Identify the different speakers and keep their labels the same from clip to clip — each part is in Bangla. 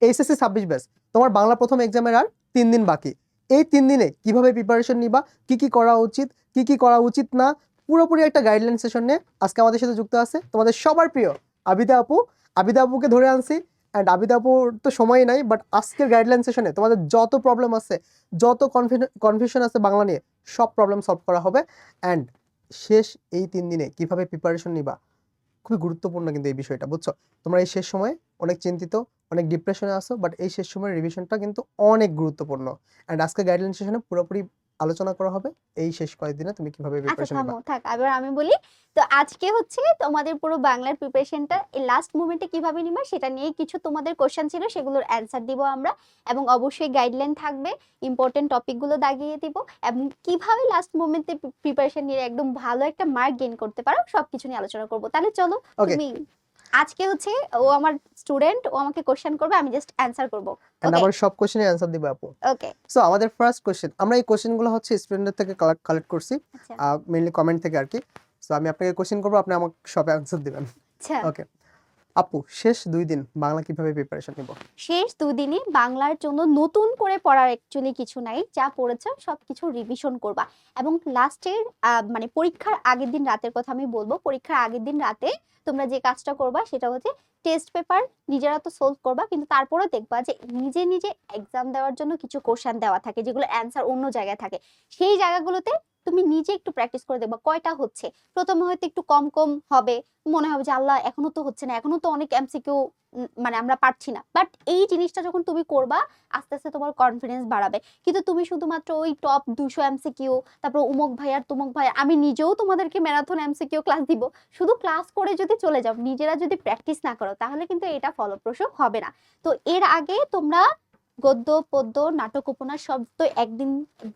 Speaker 1: এইচএসসি 26 ব্যাচ, তোমার বাংলা প্রথম এক্সামের আর 3 দিন বাকি। এই 3 দিনে কিভাবে প্রিপারেশন নিবা, কি করা উচিত, কি করা উচিত না, পুরোপুরি একটা গাইডলাইন সেশন নিয়ে আজকে আমাদের সাথে যুক্ত আছে তোমাদের সবার প্রিয় আবিদা আপু। আবিদা আপুকে ধরে আনছি, অ্যান্ড আবিদা আপুর তো সময় নাই, বাট আজকের গাইডলাইন সেশনে তোমাদের যত প্রবলেম আছে, যত কনফিউশন আছে বাংলা নিয়ে, সব প্রবলেম সলভ করা হবে। অ্যান্ড শেষ এই 3 দিনে কিভাবে প্রিপারেশন নিবা, খুবই গুরুত্বপূর্ণ কিন্তু এই বিষয়টা, বুঝছো? তোমরা এই শেষ সময়ে অনেক চিন্তিত, অনেক ডিপ্রেশনে আসো, বাট এই শেষ সময়ের রিভিশনটা কিন্তু অনেক গুরুত্বপূর্ণ। অ্যান্ড আজকে গাইডলাইন সেশনে পুরোপুরি আলোচনা করা হবে এই শেষ কয়েকদিনে তুমি কিভাবে
Speaker 2: আচ্ছা
Speaker 1: প্রিপারেশন নিবা।
Speaker 2: থামো, থাক, এবার আমি বলি। তো আজকে হচ্ছে তোমাদের পুরো বাংলার প্রিপারেশনটা এই লাস্ট মোমেন্টে কিভাবে নিবা সেটা নিয়ে কিছু তোমাদের কোশ্চেন ছিল, সেগুলোর অ্যান্সার দিব আমরা, এবং অবশ্যই গাইডলাইন থাকবে, ইম্পর্টেন্ট টপিকগুলো দাগিয়ে দিব, এবং কিভাবে লাস্ট মোমেন্টে প্রিপারেশন নিয়ে একদম ভালো একটা মার্ক গেইন করতে পারো সবকিছু নিয়ে আলোচনা করব। তাহলে চলো,
Speaker 1: ওকে,
Speaker 2: তুমি আজকে হচ্ছে ও আমার স্টুডেন্ট, ও আমাকে কোশ্চেন করবে, আমি জাস্ট অ্যান্সার করব।
Speaker 1: অ্যান্ড
Speaker 2: ওকে
Speaker 1: আবার সব কোশ্চেনের অ্যান্সার দিবে আপু।
Speaker 2: ওকে।
Speaker 1: সো আমাদের ফার্স্ট কোশ্চেন, আমরা এই কোশ্চেনগুলো হচ্ছে স্টুডেন্টদের থেকে কালেক্ট করছি,
Speaker 2: আচ্ছা
Speaker 1: মেইনলি কমেন্ট থেকে আর কি। সো আমি আপনাকে কোশ্চেন করবো, আপনি আমাকে সব অ্যান্সার দিবেন।
Speaker 2: আচ্ছা।
Speaker 1: ওকে আপু, শেষ 2 দিন বাংলা কিভাবে প্রিপারেশন নিব?
Speaker 2: শেষ দুদিনে বাংলার জন্য নতুন করে পড়ার অ্যাকচুয়ালি কিছু নাই, যা পড়েছ সবকিছু রিভিশন করবা। এবং লাস্টের মানে পরীক্ষার আগের দিন রাতের কথা আমি বলবো, পরীক্ষার আগের দিন রাতে তোমরা যে কাজটা করবা সেটা হচ্ছে টেস্ট পেপার নিজেরা তো সলভ করবা, কিন্তু তারপরেও দেখবা যে নিজে নিজে এক্সাম দেওয়ার জন্য কিছু কোশ্চেন দেওয়া থাকে যেগুলো অ্যান্সার অন্য জায়গায় থাকে। সেই জায়গাগুলোতে তুমি নিজে একটু প্র্যাকটিস করে দেখবা কয়টা হচ্ছে। প্রথমে হয়তো একটু কম কম হবে, মনে হবে যে আল্লাহ এখনো তো হচ্ছে না, এখনো তো অনেক এমসিকিউ মানে আমরা পারছি না। বাট এই জিনিসটা যখন তুমি করবা আস্তে আস্তে তোমার কনফিডেন্স বাড়াবে। কিন্তু তুমি শুধুমাত্র ওই টপ 200 এমসিকিউ, তারপর উমুক ভাই আর তুমুক ভাই, আমি নিজেও তোমাদেরকে ম্যারাথন এমসিকিউ ক্লাস দিব, শুধু ক্লাস করে যদি চলে যাও, নিজেরা যদি প্র্যাকটিস না করো, তাহলে কিন্তু এটা ফলপ্রসূ হবে না। তো এর আগে তোমরা গদ্য পদ্য নাটক উপন্যাস সব তো একদিন,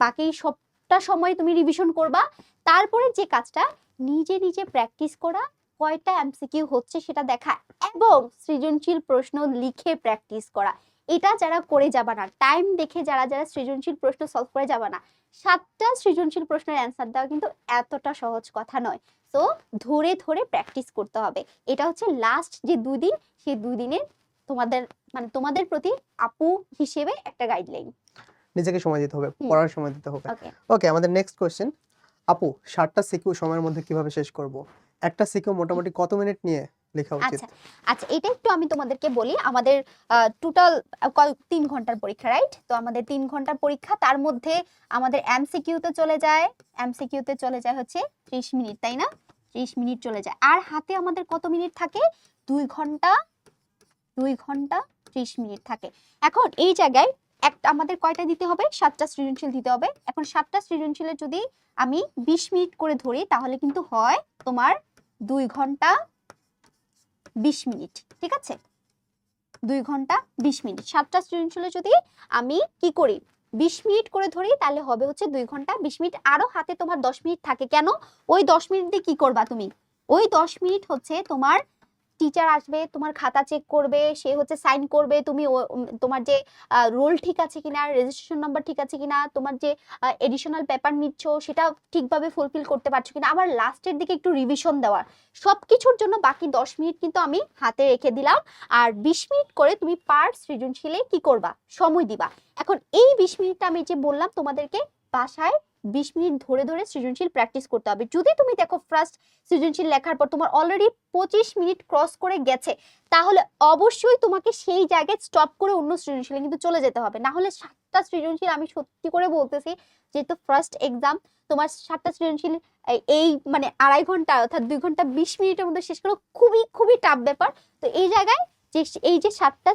Speaker 2: বাকি সবটা সময় তুমি রিভিশন করবা। তারপরে যে কাজটা, নিজে নিজে প্র্যাকটিস করা, কয়টা এমসিকিউ হচ্ছে সেটা দেখা, এবং সৃজনশীল প্রশ্ন লিখে প্র্যাকটিস করা। এটা যারা করে যাবা না, টাইম দেখে যারা যারা সৃজনশীল প্রশ্ন সলভ করে যাবা না, 7টা সৃজনশীল প্রশ্নের অ্যান্সার দেওয়া কিন্তু এতটা সহজ কথা নয়। তো ধরে ধরে প্র্যাকটিস করতে হবে। এটা হচ্ছে লাস্ট যে 2 দিন, সেই 2 দিনের তোমাদের মানে তোমাদের প্রতি আপু হিসেবে একটা গাইডলাইন।
Speaker 1: নিজেকে সময় দিতে হবে, পড়ার সময় দিতে হবে।
Speaker 2: ওকে
Speaker 1: ওকে, আমাদের নেক্সট কোশ্চেন, আপু 7টা সিকিউ সময়ের মধ্যে কিভাবে শেষ করব? একটা সিকিউ মোটামুটি কত মিনিট নিয়ে লেখা উচিত?
Speaker 2: আচ্ছা আচ্ছা, এটা একটু আমি তোমাদেরকে বলি। আমাদের টোটাল 3 ঘন্টার পরীক্ষা, রাইট? তো আমাদের 3 ঘন্টার পরীক্ষা, তার মধ্যে আমাদের এমসিকিউতে চলে যায় হচ্ছে 30 মিনিট, তাই না? 30 মিনিট চলে যায়, আর হাতে আমাদের কত মিনিট থাকে? 2 ঘন্টা, 2 ঘন্টা 30 মিনিট থাকে। এখন এই জায়গায় একটা আমাদের কয়টা দিতে হবে? 7টা সৃজনশীল দিতে হবে। এখন 7টা সৃজনশীলের যদি আমি 20 মিনিট করে ধরি, তাহলে কিন্তু হয় তোমার 2 ঘন্টা 20 মিনিট, ঠিক আছে? 2 ঘন্টা 20 মিনিট। 7টা সৃজনশীলে যদি আমি কি করি, 20 মিনিট করে ধরি, তাহলে হবে হচ্ছে 2 ঘন্টা 20 মিনিট। আরো হাতে তোমার 10 মিনিট থাকে। কেন? ওই 10 মিনিট দিয়ে কি করবা তুমি? ওই 10 মিনিট হচ্ছে তোমার টিচার আসবে, তোমার খাতা চেক করবে, সে হচ্ছে সাইন করবে, তুমি তোমার যে রোল ঠিক আছে কিনা, রেজিস্ট্রেশন নাম্বার ঠিক আছে কিনা, তোমার যে এডিশনাল পেপার নিচ্ছ সেটা ঠিকভাবে ফুলফিল করতে পারছো কিনা, আবার লাস্টের দিকে একটু রিভিশন দেওয়ার, সবকিছুর জন্য বাকি 10 মিনিট কিন্তু আমি হাতে রেখে দিলাম। আর 20 মিনিট করে তুমি পার সৃজনশীলে কি করবা, সময় দিবা। এখন এই 20 মিনিটটা আমি যে বললাম তোমাদেরকে, বাসায় 20 মিনিট ধরে ধরে সৃজনশীল প্র্যাকটিস করতে হবে। যদি তুমি দেখো ফার্স্ট সৃজনশীল লেখার পর তোমার অলরেডি 25 মিনিট ক্রস করে গেছে, তাহলে অবশ্যই তোমাকে সেই জায়গায় স্টপ করে অন্য সৃজনশীলে কিন্তু চলে যেতে হবে। না হলে 7টা সৃজনশীল, আমি সত্যি করে বলতেছি, যেহেতু ফার্স্ট এক্সাম, তোমার 7টা সৃজনশীল এই মানে 2.5 ঘন্টা অর্থাৎ 2 ঘন্টা 20 মিনিটের মধ্যে শেষ করা খুবই খুবই টাফ ব্যাপার। তো এই জায়গায় যে এই যে 7টা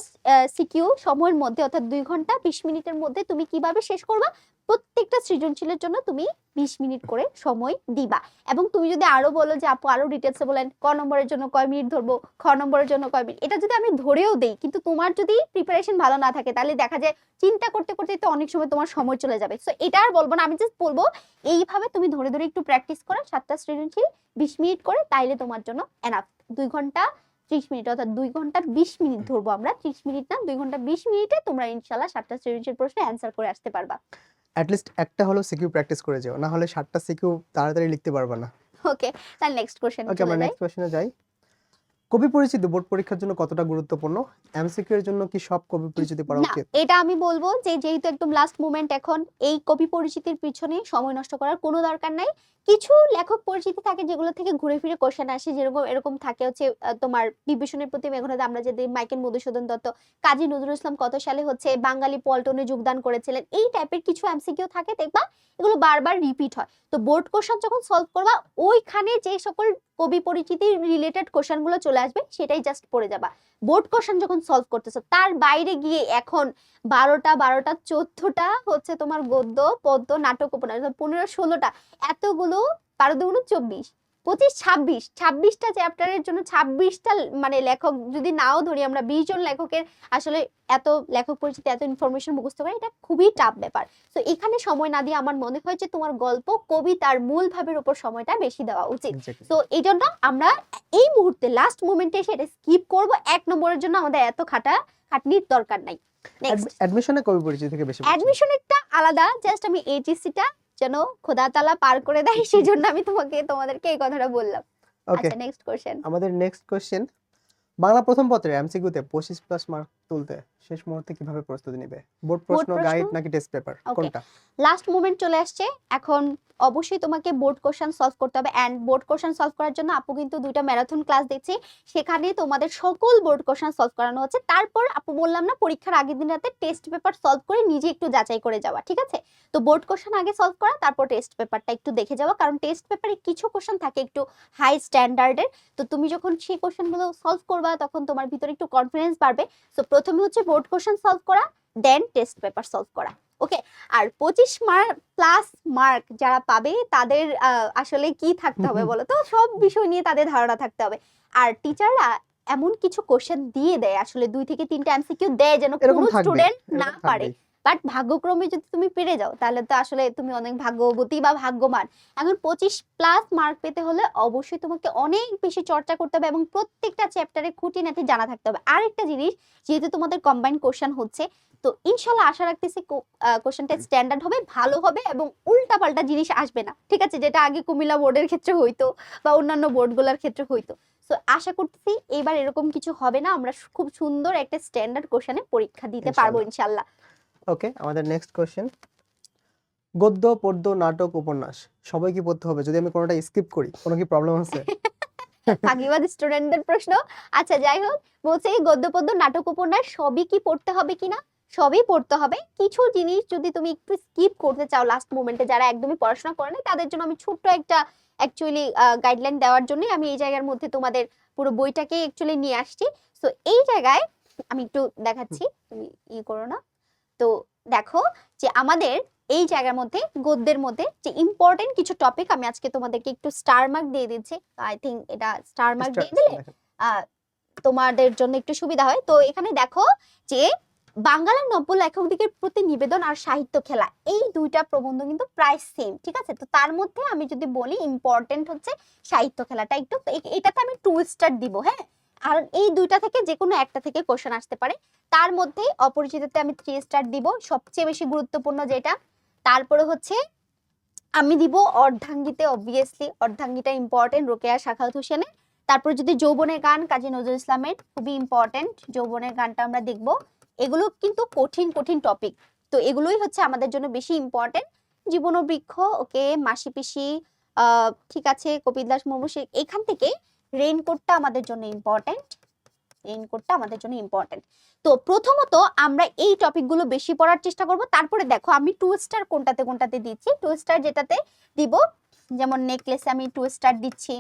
Speaker 2: সিকিউ সময়ের মধ্যে অর্থাৎ 2 ঘন্টা 20 মিনিটের মধ্যে তুমি কিভাবে শেষ করবা, প্রত্যেকটা সৃজনশীলের জন্য তুমি 20 মিনিট করে সময় দিবা। এবং তুমি যদি আরো বলো যে আপু আরো ডিটেলসে বলেন, ক নম্বরের জন্য কয় মিনিট ধরবো, খ নম্বরের জন্য কয় মিনিট, এটা যদি আমি ধরেও দেই, কিন্তু তোমার যদি প্রিপারেশন ভালো না থাকে, তাহলে দেখা যায় চিন্তা করতে করতে তো অনেক সময় তোমার সময় চলে যাবে। সো এটা আর বলবো না, আমি জাস্ট বলবো এইভাবে তুমি ধরে ধরে একটু প্র্যাকটিস করো 7টা সৃজনশীল 20 মিনিট করে, তাইলে তোমার জন্য এনাফ। 2 ঘন্টা 30 মিনিট অর্থাৎ 2 ঘন্টা 20 মিনিট ধরবো আমরা, 30 মিনিট না, 2 ঘন্টা 20 মিনিটে তোমরা ইনশাআল্লাহ 7টা সৃজনশীল প্রশ্নে অ্যান্সার করে আসতে পারবা।
Speaker 1: অ্যাটলিস্ট একটা হলো সিকিউ প্র্যাকটিস করে যাও, না হলে 7টা সিকিউ তাড়াতাড়ি লিখতে পারবা না।
Speaker 2: ওকে, তাহলে নেক্সট কোশ্চেনে
Speaker 1: ওকে,
Speaker 2: চলে
Speaker 1: আমরা
Speaker 2: যাই।
Speaker 1: নেক্সট কোশ্চেনে যাই। কবি পরিচিতি বোর্ড পরীক্ষার জন্য কতটা গুরুত্বপূর্ণ? এমসিকিউ এর জন্য কি সব কবি পরিচিতি পড়া
Speaker 2: না,
Speaker 1: উচিত?
Speaker 2: এটা আমি বলবো যে যেহেতু একদম লাস্ট মোমেন্ট, এখন এই কবি পরিচিতির পিছনে সময় নষ্ট করার কোনো দরকার নাই। কিছু লেখক পরিচিতি থাকে যেগুলো থেকে ঘুরে ফিরে কোশ্চেন আসে, যেরকম এরকম থাকে হচ্ছে তোমার বিভীষণের প্রতি মেঘনাদ, আমরা যদি মাইকেল মধুসূদন দত্ত, কাজী নজরুল ইসলাম কত সালে হচ্ছে বাঙালি পল্টনে যোগদান করেছিলেন, এই টাইপের কিছু এমসিকিউ থাকে, দেখবা এগুলো বারবার রিপিট হয়। তো বোর্ড কোশ্চেন যখন সলভ করবা, ওইখানে যে সকল কবি পরিচিতি রিলেটেড কোশ্চেন গুলো চলে আসবে সেটাই জাস্ট পড়ে যাবা। বোর্ড কোশ্চেন যখন সলভ করতেছো, তার বাইরে গিয়ে এখন 12টা 14টা হচ্ছে তোমার গদ্য পদ্য নাটক উপন্যাস, 15-16টা, এতগুলো 12 × 24, 25, 26টা চ্যাপ্টারের জন্য 26টা মানে লেখক যদি নাও ধরি আমরা, 20 জন লেখকের আসলে এত লেখক পরিচিতি, এত ইনফরমেশন মুখস্থ করা এটা খুবই টাফ ব্যাপার। তো এখানে সময় না দিয়ে আমার মনে হয় যে তোমার গল্প কবিতার মূল ভাবের উপর সময়টা বেশি দেওয়া উচিত। তো এই জন্য আমরা এই মুহূর্তে লাস্ট মোমেন্টে সেটা স্কিপ করব। 1 নম্বরের জন্য আমাদের এত খাটনির দরকার নাই। নেক্সট,
Speaker 1: অ্যাডমিশনে কবি পরিচিতি থেকে বেশি পড়ছি।
Speaker 2: অ্যাডমিশনেরটা আলাদা, জাস্ট আমি এইচএসসিটা যেন খোদা তাআলা পার করে দেয় সেই জন্য আমি তোমাদেরকে এই কথাটা বললাম।
Speaker 1: ওকে,
Speaker 2: আচ্ছা, নেক্সট কোশ্চেন।
Speaker 1: আমাদের নেক্সট কোশ্চেন, বাংলা প্রথম পত্রের এমসিকিউতে 25+ মার্ক তুলতে শেষ মুহূর্তে কিভাবে প্রস্তুতি নেবে? বোর্ড প্রশ্ন, গাইড নাকি টেস্ট পেপার, কোনটা?
Speaker 2: লাস্ট মোমেন্ট চলে আসছে, এখন অবশ্যই তোমাকে বোর্ড কোশ্চেন সলভ করতে হবে। এন্ড বোর্ড কোশ্চেন সলভ করার জন্য আপু কিন্তু 2টা ম্যারাথন ক্লাস দিচ্ছে, সেখানে তোমাদের সকল বোর্ড কোশ্চেন সলভ করানো হচ্ছে। তারপর আপু বললাম না, পরীক্ষার আগের দিন রাতে টেস্ট পেপার সলভ করে নিজে একটু যাচাই করে যাওয়া, ঠিক আছে? তো বোর্ড কোশ্চেন আগে সলভ করা, তারপর টেস্ট পেপারটা একটু দেখে যাওয়া, কারণ টেস্ট পেপারে কিছু কোশ্চেন থাকে একটু হাই স্ট্যান্ডার্ডের। তো তুমি যখন সেই কোশ্চেনগুলো সলভ করবা তখন তোমার ভিতরে একটু কনফিডেন্স বাড়বে। সো প্রথমে হচ্ছে বোর্ড কোশ্চেন সলভ করা, দেন টেস্ট পেপার সলভ করা। ওকে, আর 25+ মার্ক যারা পাবে তাদের আসলে কি থাকতে হবে বলো তো? সব বিষয় নিয়ে তাদের ধারণা থাকতে হবে। আর টিচাররা এমন কিছু কোশ্চেন দিয়ে দেয়, আসলে 2 থেকে 3টা এমসিকিউ দেয় যেন কোনো স্টুডেন্ট না পারে। বাট ভাগ্যক্রমে যদি তুমি পেরে যাও তাহলে তো আসলে তুমি অনেক ভাগ্যবতী বা ভাগ্যবান। এখন 25+ মার্ক পেতে হলে অবশ্যই তোমাকে অনেক বেশি চর্চা করতে হবে এবং প্রত্যেকটা চ্যাপ্টারে খুঁটিনাটি জানা থাকতে হবে। আরেকটা জিনিস, যেহেতু তোমাদের কম্বাইন্ড কোশ্চেন হচ্ছে, তো ইনশাল্লাহ আশা রাখতেছি কোশ্চেনটা স্ট্যান্ডার্ড হবে, ভালো হবে এবং উল্টাপাল্টা জিনিস আসবে না, ঠিক আছে? যেটা আগে কুমিল্লা বোর্ডের ক্ষেত্রে হইতো বা অন্যান্য বোর্ডগুলোর ক্ষেত্রে হইতো। সো আশা করতেছি এবার এরকম কিছু হবে না, আমরা খুব সুন্দর একটা স্ট্যান্ডার্ড কোশ্চেনে পরীক্ষা দিতে পারবো ইনশাল্লাহ।
Speaker 1: ওকে, আমাদের নেক্সট কোশ্চেন, গদ্য পদ্য নাটক উপন্যাস সবাই কি পড়তে হবে? যদি আমি কোনোটা স্কিপ করি কোনো কি প্রবলেম আছে?
Speaker 2: ফাঁকিবাজ স্টুডেন্টদের প্রশ্ন। আচ্ছা, যাই হোক, বলছে এই গদ্য পদ্য নাটক উপন্যাস সবই কি পড়তে হবে কিনা? সবই পড়তে হবে। কিছু জিনিস যদি তুমি একটু স্কিপ করতে চাও লাস্ট মোমেন্টে, যারা একদমই পড়াশোনা করে না, তাদের জন্য আমি ছোট্ট একটা অ্যাকচুয়ালি গাইডলাইন দেওয়ার জন্য আমি এই জায়গার মধ্যে তোমাদের পুরো বইটাকে অ্যাকচুয়ালি নিয়ে আসছি। সো এই জায়গায় আমি একটু দেখাচ্ছি, তুমি করো না। তো দেখো যে আমাদের এই জায়গার মধ্যে গদ্যের মধ্যে যে ইম্পর্টেন্ট কিছু টপিক আমি আজকে তোমাদেরকে একটু স্টার মার্ক দিয়ে দিচ্ছি। আই থিংক এটা স্টার মার্ক দিয়ে দিলে তোমাদের জন্য একটু সুবিধা হয়। তো এখানে দেখো যে বাংলার নব্য লেখকদিগের প্রতি নিবেদন আর সাহিত্য খেলা, এই 2টা প্রবন্ধ কিন্তু প্রায় সেম, ঠিক আছে? তো তার মধ্যে আমি যদি বলি ইম্পর্টেন্ট হচ্ছে সাহিত্য খেলাটা একটু, এটাতে আমি 2 স্টার দিব, হ্যাঁ? আর এই 2টা থেকে যে কোনো একটা থেকে কোশ্চেন আসতে পারে। তার মধ্যে অপরিচিততে আমি 3 স্টার দিব, সবচেয়ে বেশি গুরুত্বপূর্ণ যেটা। তারপরে হচ্ছে আমি দিব অর্ধাঙ্গিতে, অবভিয়াসলি অর্ধাঙ্গিটা ইম্পর্টেন্ট, রোকেয়া সাখাওয়াত হোসেনের। তারপর যদি যৌবনের গান, কাজী নজরুল ইসলামের, খুবই ইম্পর্টেন্ট, যৌবনের গানটা আমরা দেখব। এগুলো কিন্তু কঠিন কঠিন টপিক, তো এগুলোই হচ্ছে আমাদের জন্য বেশি ইম্পর্টেন্ট। জীবন ও বৃক্ষ, ওকে, মাসি পিসি, ঠিক আছে, কপিল দাস মুর্মু, এখান থেকে রেইনকোটটা আমাদের জন্য ইম্পর্টেন্ট, রেইনকোটটা আমাদের জন্য ইম্পর্টেন্ট। তো প্রথমত আমরা এই টপিকগুলো বেশি পড়ার চেষ্টা করব। তারপরে দেখো আমি 2 স্টার কোনটাতে কোনটাতে দিচ্ছি। 2 স্টার যেটাতে দিব, যেমন নেকলেসে আমি 2 স্টার দিচ্ছি।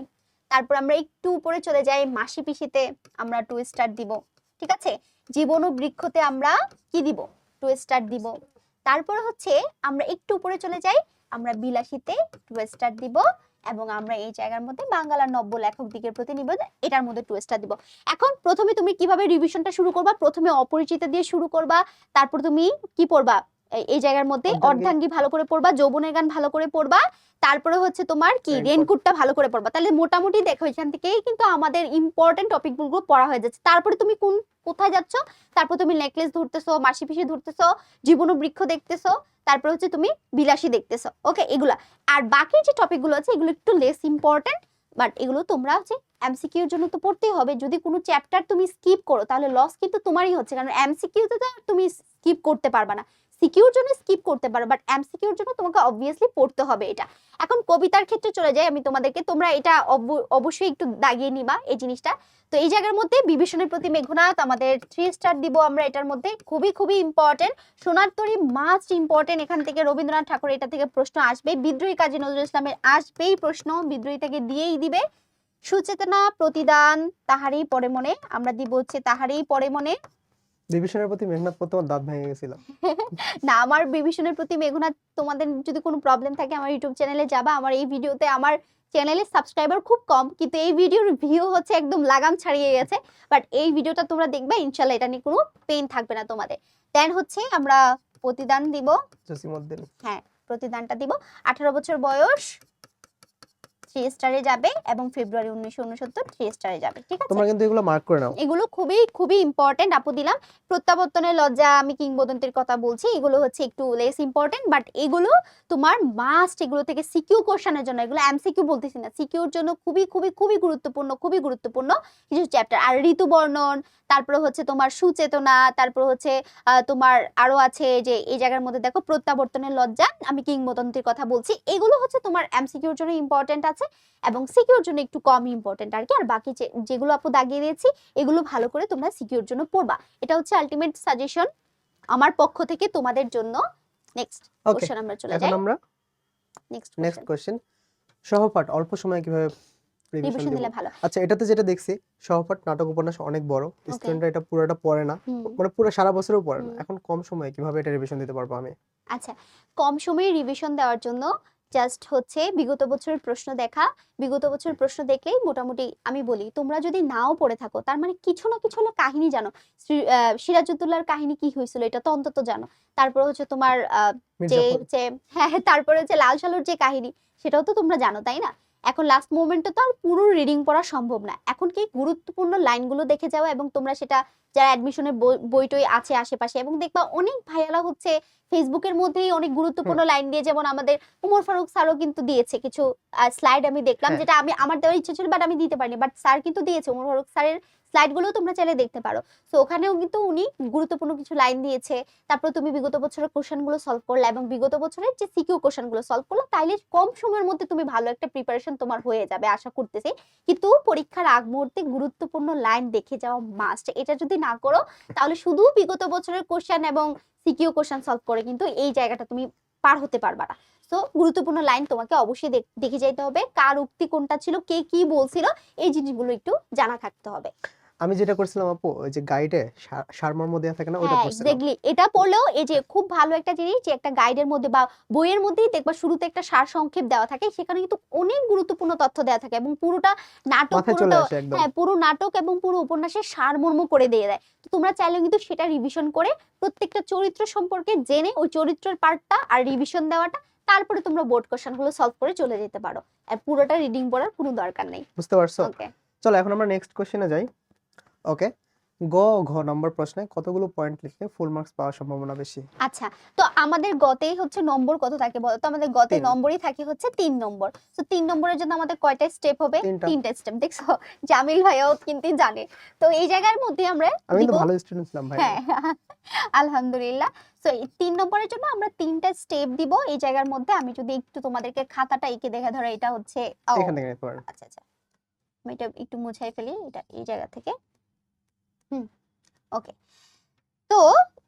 Speaker 2: তারপর আমরা একটু উপরে চলে যাই, মাসি পিসিতে আমরা 2 স্টার দিব, ঠিক আছে? জীবন ও বৃক্ষতে আমরা কি দিব? 2 স্টার দিব। তারপর হচ্ছে আমরা একটু উপরে চলে যাই, আমরা বিলাসীতে 2 স্টার দিব এবং আমরা এই জায়গার মধ্যে বাংলার নব্য লেখক দিকের প্রতি নিবেদন, এটার মধ্যে 2 স্টার দিব। এখন প্রথমে তুমি কিভাবে রিভিশনটা শুরু করবা? প্রথমে অপরিচিত দিয়ে শুরু করবা, তারপর তুমি কি পড়বা? এই জায়গার মধ্যে অর্ধাঙ্গী ভালো করে পড়বা, যৌবনের গান ভালো করে পড়বা, তারপরে হচ্ছে তোমার কি রেইনকোটটা ভালো করে পড়বা। তাহলে মোটামুটি দেখো এখান থেকেই কিন্তু আমাদের ইম্পর্টেন্ট টপিকগুলো পড়া হয়ে যাচ্ছে। তারপরে তুমি কোথায় যাচ্ছ? তারপর তুমি নেকলেস ধরতেছো, মাসি পিসি ধরতেছো, জীবন ও বৃক্ষ দেখতেছো, তারপর হচ্ছে তুমি বিলাসী দেখতেছো, ওকে, এগুলা। আর বাকি যে টপিকগুলো আছে এগুলো একটু লেস ইম্পর্টেন্ট, বাট এগুলো তোমরা হচ্ছে এমসিকিউর জন্য তো পড়তেই হবে। যদি কোনো চ্যাপ্টার তুমি স্কিপ করো তাহলে লস কিন্তু তোমারই হচ্ছে, কারণ এমসিকিউতে তো আর তুমি স্কিপ করতে পারবা না। সিকিউর জন্য স্কিপ করতে পারো, বাট এমসিকিউর জন্য তোমাকে অবভিয়াসলি পড়তে হবে এটা। এখন কবিতার ক্ষেত্রে চলে যাই আমি তোমাদেরকে, তোমরা এটা অবশ্যই একটু দাগিয়ে নিবা এই জিনিসটা। তো এই জায়গার মধ্যে বিভীষণের প্রতি মেঘনাদ আমাদের 3 স্টার দিব আমরা এটার মধ্যে, খুবই খুবই ইম্পর্টেন্ট। সোনার তরী মাস্ট ইম্পর্টেন্ট, এখান থেকে রবীন্দ্রনাথ ঠাকুর এটা থেকে প্রশ্ন আসবে। বিদ্রোহী কাজী নজরুল ইসলামের আসবেই প্রশ্ন, বিদ্রোহী থেকে দিয়েই দিবে। সুচেতনা প্রতিদান তাহারই পরে মনে, আমরা দিব হচ্ছে তাহারই পরে মনে।
Speaker 1: বিভীষণের প্রতি মেঘনাদ পড়তে আমার দাঁত ভেঙে গেছিল।
Speaker 2: না, আমার বিভীষণের প্রতি মেঘনাদ, তোমাদের যদি কোনো প্রবলেম থাকে আমার ইউটিউব চ্যানেলে যাবা। আমার এই ভিডিওতে আমার চ্যানেলে সাবস্ক্রাইবার খুব কম, কিন্তু এই ভিডিওর ভিউ হচ্ছে একদম লাগাম ছাড়িয়ে গেছে। বাট এই ভিডিওটা তোমরা দেখবে, ইনশাল্লাহ এটা নিয়ে কোনো পেইন থাকবে না তোমাদের। দেন হচ্ছে আমরা প্রতিদান দিব,
Speaker 1: জসিমউদ্দিন।
Speaker 2: হ্যাঁ প্রতিদানটা দিব। 18 বছর বয়স 3 স্টারে যাবে, এবং ফেব্রুয়ারি 1969 3 স্টারে যাবে। ঠিক আছে,
Speaker 1: তোমরা কিন্তু এগুলো মার্ক করে নাও।
Speaker 2: এগুলো খুবই খুবই ইম্পর্টেন্ট আপু দিলাম। প্রত্যাবর্তনের লজ্জা, আমি কিংবদন্তির কথা বলছি, এগুলো হচ্ছে একটু লেস ইম্পর্টেন্ট, বাট এগুলো তোমার মাস্ট, এগুলো থেকে সিকিউ কোশ্চেনের জন্য, এগুলো এমসিকিউ বলতেছি না, সিকিউর জন্য খুবই খুবই খুবই গুরুত্বপূর্ণ, খুবই গুরুত্বপূর্ণ কিছু চ্যাপ্টার। আর ঋতু বর্ণন, তারপরে হচ্ছে তোমার সুচেতনা, তারপর হচ্ছে তোমার আরো আছে যে এই জায়গার মধ্যে দেখো প্রত্যাবর্তনের লজ্জা, আমি কিংবদন্তির কথা বলছি, এগুলো হচ্ছে তোমার এমসিকিউর জন্য ইম্পর্টেন্ট আছে, এবং সিকিউর জন্য একটু কম ইম্পর্টেন্ট আর কি। আর বাকি যেগুলো আপু দাগিয়ে দিয়েছি এগুলো ভালো করে তোমরা সিকিউর জন্য পড়বা, এটা হচ্ছে আলটিমেট সাজেশন আমার পক্ষ থেকে তোমাদের জন্য। নেক্সট কোশ্চেন আমরা চলে যাই।
Speaker 1: এখন আমরা
Speaker 2: নেক্সট
Speaker 1: কোশ্চেন, সহপাঠ অল্প সময়ে কিভাবে
Speaker 2: রিভিশন
Speaker 1: রিভিশন
Speaker 2: দিলে
Speaker 1: দিব?
Speaker 2: ভালো।
Speaker 1: আচ্ছা, এটাতে যেটা দেখছি, সহপাঠ নাটক উপন্যাস অনেক বড়, স্টুডেন্টরা এটা পুরোটা পড়ে না, মানে পুরো সারা বছরও পড়ে না। এখন কম সময়ে কিভাবে এটা রিভিশন দিতে পারবো আমি?
Speaker 2: আচ্ছা, কম সময়ে রিভিশন দেওয়ার জন্য জাস্ট হচ্ছে বিগত বছরের প্রশ্ন দেখা। বিগত বছরের প্রশ্ন দেখলেই মোটামুটি আমি বলি, তোমরা যদি নাও পড়ে থাকো তার মানে কিছু না কিছু হলো কাহিনী জানো। সিরাজউদ্দৌলার কাহিনী কি হয়েছিল এটা তো অন্তত জানো। তারপর হচ্ছে তোমার যে হ্যাঁ, তারপরে হচ্ছে লাল সালুর যে কাহিনী সেটাও তো তোমরা জানো, তাই না? এখন লাস্ট মোমেন্টে তো আর পুরো রিডিং পড়া সম্ভব না, এখন কি গুরুত্বপূর্ণ লাইনগুলো দেখে যাও, এবং তোমরা সেটা যারা অ্যাডমিশনের বইটই আছে আশেপাশে, এবং দেখবা অনেক ভাইয়ারা হচ্ছে ফেসবুকের মধ্যেই অনেক গুরুত্বপূর্ণ লাইন দিয়ে, যেমন আমাদের উমর ফারুক স্যারও কিন্তু দিয়েছে কিছু স্লাইড, আমি দেখলাম, যেটা আমার দেওয়ার ইচ্ছা ছিল বাট আমি দিতে পারিনি, বাট স্যার কিন্তু দিয়েছে। উমর ফারুক স্যারের স্লাইড গুলো তোমরা চাইলে দেখতে পারো। তো ওখানেও কিন্তু উনি গুরুত্বপূর্ণ কিছু লাইন দিয়েছে। তারপর তুমি বিগত বছরের কোশ্চেন গুলো সলভ করলে, এবং বিগত বছরের যে সিকিউ কোশ্চেন গুলো সলভ করলে, তাইলে কম সময়ের মধ্যে তুমি ভালো একটা প্রিপারেশন তোমার হয়ে যাবে আশা করতেছি। কিন্তু পরীক্ষার আগ মুহূর্তে গুরুত্বপূর্ণ লাইন দেখে যাওয়া মাস্ট। এটা যদি না করো তাহলে শুধু বিগত বছরের কোশ্চেন এবং সিকিউ কোশ্চেন সলভ করে কিন্তু এই জায়গাটা তুমি পার হতে পারবা না। তো গুরুত্বপূর্ণ লাইন তোমাকে অবশ্যই দেখে যেতে হবে, কার উক্তি কোনটা ছিল, কে কি বলছিল, এই জিনিসগুলো একটু জানা থাকতে হবে।
Speaker 1: আমি যেটা করছিলাম আপু, ওই যে গাইডে সারমর্ম দেয়া থাকে না, ওটা পড়ছিলাম।
Speaker 2: এক্স্যাক্টলি, এটা পড়লেও এই যে খুব ভালো একটা জিনিস যে একটা গাইডের মধ্যে বা বইয়ের মধ্যেই দেখবা শুরুতে একটা সার সংক্ষেপ দেওয়া থাকে, সেখানে কিন্তু অনেক গুরুত্বপূর্ণ তথ্য দেওয়া থাকে, এবং পুরোটা নাটক, পুরো নাটক এবং পুরো উপন্যাসের সারমর্ম করে দিয়ে দেয়। তো তোমরা চাইলে কিন্তু সেটা রিভিশন করে প্রত্যেকটা চরিত্র সম্পর্কে জেনে ওই চরিত্রের পার্টটা আর রিভিশন দেওয়াটা, তারপরে তোমরা বোর্ড কোশ্চেন গুলো সলভ করে চলে যেতে পারো, আর পুরোটা রিডিং পড়ার কোনো দরকার নেই।
Speaker 1: বুঝতে পারছো?
Speaker 2: ওকে,
Speaker 1: চলো এখন আমরা নেক্সট কোশ্চেনে যাই। ওকে, ঘ নম্বর প্রশ্নে কতগুলো পয়েন্ট লিখলে ফুল মার্কস পাওয়ার সম্ভাবনা বেশি?
Speaker 2: আচ্ছা, তো আমাদের গতেই হচ্ছে নম্বর কত থাকে বলো তো? আমাদের গতে নম্বরই থাকে হচ্ছে 3 নম্বর। তো 3 নম্বরের জন্য আমাদের কয়টা স্টেপ হবে? 3টা স্টেপ। দেখছো, জামিল ভাইও কিন্তু জানে। তো এই জায়গার মধ্যে
Speaker 1: আমি তো ভালো স্টুডেন্ট ছিলাম ভাই।
Speaker 2: হ্যাঁ, আলহামদুলিল্লাহ। সো এই 3 নম্বরের জন্য আমরা 3টা স্টেপ দিব এই জায়গার মধ্যে। আমি যদি একটু তোমাদেরকে খাতাটা এঁকে দেখা, ধরো এটা হচ্ছে
Speaker 1: এখান থেকে নিতে পারো।
Speaker 2: আচ্ছা, আমি এটা একটু মুছাই ফেলি, এটা এই জায়গা থেকে। ওকে, তো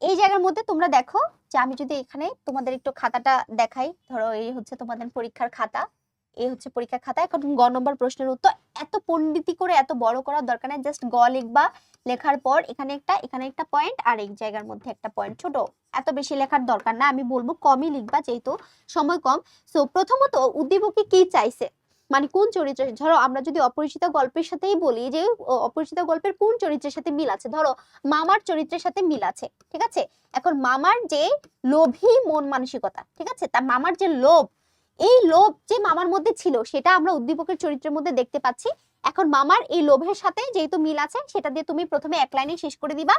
Speaker 2: এই জায়গার মধ্যে তোমরা দেখো যে আমি যদি এখানে তোমাদের একটু খাতাটা দেখাই, ধরো এই হচ্ছে তোমাদের পরীক্ষার খাতা, এই হচ্ছে পরীক্ষার খাতা। এখন গ নম্বর প্রশ্নের উত্তর এত পণ্ডিতি করে এত বড় করার দরকার নেই, জাস্ট গ লিখবা, লেখার পর এখানে একটা পয়েন্ট আর এই জায়গার মধ্যে একটা পয়েন্ট, ছোট, এত বেশি লেখার দরকার না, আমি বলবো কমই লিখবা যেহেতু সময় কম। সো প্রথমত উদ্দীপকে কি চাইছে, মানে কোন চরিত্র, ধরো আমরা যদি অপরিচিত গল্পের সাথেই বলি যে অপরিচিত গল্পের কোন চরিত্রের সাথে মিল আছে, ধরো মামার চরিত্রের সাথে মিল আছে, ঠিক আছে। এখন মামার যে লোভী মন মানসিকতা, ঠিক আছে, তার মামার যে লোভ, এই লোভ যে মামার মধ্যে ছিল সেটা আমরা উদ্দীপকের চরিত্রের মধ্যে দেখতে পাচ্ছি। এখন মামার এই লোভের সাথে যেহেতু মিল আছে, সেটা দিয়ে তুমি প্রথমে এক লাইনে শেষ করে দিবা।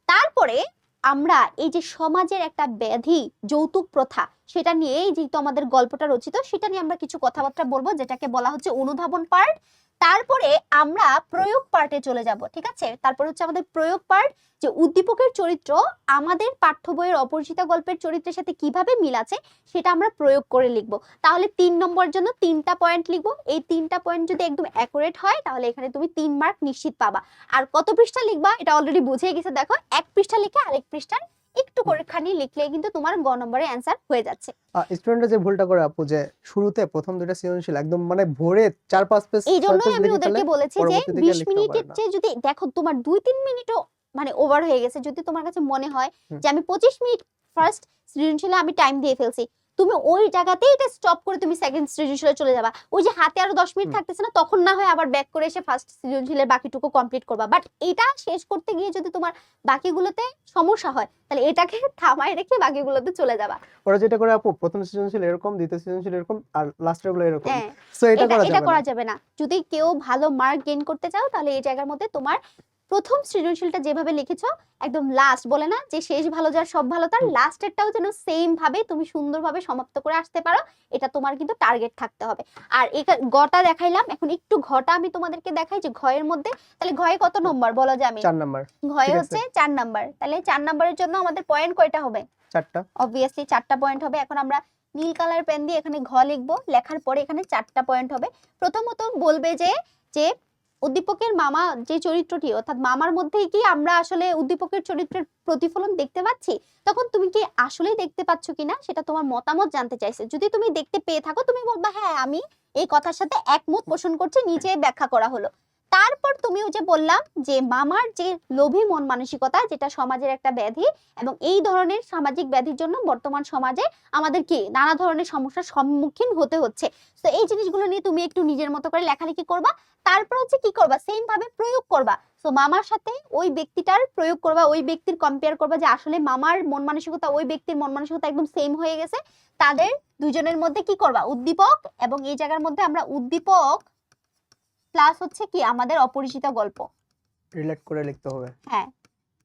Speaker 2: তারপরে আমরা এই যে সমাজের একটা ব্যাধি যৌতুক প্রথা, সেটা নিয়েই যেহেতু আমাদের গল্পটা রচিত, সেটা নিয়ে আমরা কিছু কথাবার্তা বলবো, যেটাকে বলা হচ্ছে অনুধাবন পার্ট। তারপরে আমরা প্রয়োগ পার্টে চলে যাব, ঠিক আছে? তারপর হচ্ছে আমাদের প্রয়োগ পার্ট, যে উদ্দীপকের চরিত্র আমাদের পাঠ্য বইয়ের অপরিচিতা গল্পের চরিত্রের সাথে কিভাবে মিল আছে সেটা আমরা প্রয়োগ করে লিখবো। তাহলে 3 নম্বরের জন্য 3টা পয়েন্ট লিখবো। এই 3টা পয়েন্ট যদি একদম অ্যাকুরেট হয় তাহলে এখানে তুমি 3 মার্ক নিশ্চিত পাবা। আর কত পৃষ্ঠা লিখবা এটা অলরেডি বুঝিয়ে গেছে, দেখো 1 পৃষ্ঠা লিখে আরেক পৃষ্ঠার একটু করে খানি লিখলে কিন্তু তোমার গ নম্বরে অ্যান্সার হয়ে যাচ্ছে।
Speaker 1: স্টুডেন্টরা যে ভুলটা করে আপু, যে শুরুতে প্রথম দুইটা সৃজনশীল একদম মানে ভরে 4-5 পেজ
Speaker 2: এই
Speaker 1: 6
Speaker 2: জন্যই
Speaker 1: পেজ
Speaker 2: আমি
Speaker 1: লিখে ফেলে,
Speaker 2: ওদেরকে বলেছি যে
Speaker 1: পরবর্তীতে গিয়ে
Speaker 2: 20
Speaker 1: লিখতেও
Speaker 2: মিনিটের
Speaker 1: পারে না।
Speaker 2: চেয়ে যদি দেখো তোমার 2-3 মিনিটও মানে ওভার হয়ে গেছে, যদি তোমার কাছে মনে হয়
Speaker 1: হুম।
Speaker 2: যে আমি 25 মিনিট ফার্স্ট সৃজনশীলে আমি টাইম দিয়ে ফেলছি, তুমি ওই জায়গাতেই এটা স্টপ করে তুমি সেকেন্ড সৃজনশীলে চলে যাবা। ওই যে হাতে আরো 10 মিনিট
Speaker 1: হুম।
Speaker 2: থাকতেছে না, তখন না হয় আবার ব্যাক করে এসে ফার্স্ট সৃজনশীলের বাকিটুকু কমপ্লিট করবা। বাট এটা শেষ করতে গিয়ে যদি তোমার বাকিগুলোতে সমস্যা হয় তাহলে এটাকে থামায় রেখে বাকিগুলোতে চলে যাবা।
Speaker 1: ওরা যেটা করে আপু, প্রথম সৃজনশীল এরকম, দ্বিতীয় সৃজনশীল এরকম, আর লাস্টের গুলো এরকম।
Speaker 2: হ্যাঁ,
Speaker 1: সো এটা করা
Speaker 2: এটা
Speaker 1: যাবে
Speaker 2: করা
Speaker 1: না।
Speaker 2: যাবে না। যদি কেউ ভালো মার্ক গেইন করতে চাও তাহলে এই জায়গার মধ্যে তোমার প্রথম সৃজনশীলটা যেভাবে লিখেছো একদম লাস্ট, বলে না যে শেষ ভালো যার সব ভালো তার, লাস্টেরটাও যেন সেম ভাবে তুমি সুন্দরভাবে সমাপ্ত করে আসতে পারো, এটা তোমার কিন্তু টার্গেট থাকতে হবে। আর গটা দেখাইলাম, এখন একটু ঘটা আমি তোমাদেরকে দেখাই যে ঘয়ের মধ্যে, তাহলে ঘয়ে কত নম্বর বলো যে আমি
Speaker 1: 4 নাম্বার।
Speaker 2: ঘয়ে
Speaker 1: ঠিক আছে।
Speaker 2: হচ্ছে 4 নাম্বার, তাহলে 4 নাম্বারের জন্য আমাদের পয়েন্ট কয়টা হবে?
Speaker 1: 4টা।
Speaker 2: অবভিয়াসলি 4টা পয়েন্ট হবে। এখন আমরা নীল কালার পেন দিয়ে এখানে ঘ লিখবো, লেখার পরে এখানে 4টা পয়েন্ট হবে। প্রথমত বলবে যে যে উদ্দীপকের মামা যে চরিত্রটি, অর্থাৎ মামার মধ্যেই কি আমরা আসলে উদ্দীপকের চরিত্রের প্রতিফলন দেখতে পাচ্ছি? তখন তুমি কি আসলেই দেখতে পাচ্ছ কিনা সেটা তোমার মতামত জানতে চাইছে। যদি তুমি দেখতে পেয়ে থাকো তুমি বলবা হ্যাঁ আমি এই কথার সাথে একমত পোষণ করছি, নিচে ব্যাখ্যা করা হলো। তারপর তুমি ওই যে বললাম যে মামার যে লোভী মন মানসিকতা, যেটা সমাজের একটা ব্যাধি, এবং এই ধরনের সামাজিক ব্যাধির জন্য বর্তমান সমাজে আমাদের কি নানা ধরনের সমস্যার সম্মুখীন হতে হচ্ছে। তো এই জিনিসগুলো নিয়ে তুমি একটু নিজের মতো করে লেখালেখি করবা। তারপর হচ্ছে কি করবা, সেম ভাবে প্রয়োগ করবা। তো মামার সাথে ওই ব্যক্তিটার প্রয়োগ করবা, ওই ব্যক্তির কম্পেয়ার করবা যে আসলে মামার মন মানসিকতা ওই ব্যক্তির মন মানসিকতা একদম সেম হয়ে গেছে। তাদের দুজনের মধ্যে কি করবা, উদ্দীপক, এবং এই জায়গার মধ্যে আমরা উদ্দীপক প্লাস হচ্ছে কি আমাদের অপরিচিত গল্প
Speaker 1: রিলেট করে লিখতে হবে।
Speaker 2: হ্যাঁ,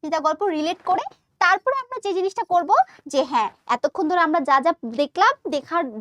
Speaker 2: চিন্তা গল্প রিলেট করে তারপরে আমরা যে জিনিসটা করব যে হ্যাঁ এতক্ষণ ধরে আমরা যা যা দেখলাম,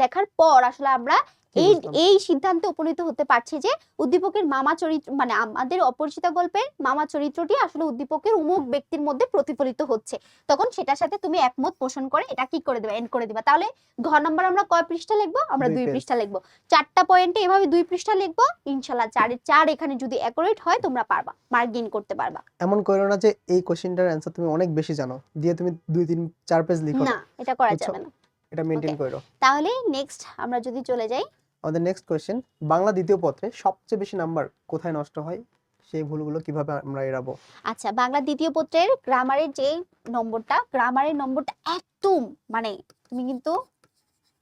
Speaker 2: দেখার পর আসলে আমরা এই
Speaker 1: বুঝলাম।
Speaker 2: এই সিদ্ধান্তে উপনীত হতে পারছি যে উদ্দীপকের মামা চরিত্র মানে আমাদের অপরিচিত গল্পের মামা চরিত্রটি আসলে উদ্দীপকের অমুক ব্যক্তির মধ্যে প্রতিফলিত হচ্ছে। তখন সেটার সাথে তুমি একমত পোষণ করে এটা কি করে দেবা, এন্ড করে দিবা। তাহলে ঘ নম্বর আমরা কয় পৃষ্ঠা লিখবো? আমরা 2
Speaker 1: 2
Speaker 2: পৃষ্ঠা লিখবো। 4টা পয়েন্টে এভাবে 2 পৃষ্ঠা লিখবো, ইনশাআল্লাহ 4-এর 4 এখানে যদি অ্যাকুরেট হয় তোমরা পারবা, মার্ক গেইন করতে পারবা।
Speaker 1: এমন করো না যে এই কোশ্চেনটার অ্যানসার তুমি অনেক বেশি জানো দিয়ে তুমি 2-3-4 পেজ লিখো
Speaker 2: না, এটা করা
Speaker 1: বুঝছো?
Speaker 2: যাবে না।
Speaker 1: এটা মেইনটেইন
Speaker 2: Okay.
Speaker 1: করো।
Speaker 2: তাহলে নেক্সট আমরা যদি চলে যাই,
Speaker 1: আমাদের নেক্সট কোশ্চেন, বাংলা দ্বিতীয় পত্রে সবচেয়ে বেশি নাম্বার কোথায় নষ্ট হয়, সেই ভুলগুলো কিভাবে আমরা এড়াবো?
Speaker 2: আচ্ছা বাংলা দ্বিতীয় পত্রের গ্রামারের যে নম্বরটা একদম মানে তুমি কিন্তু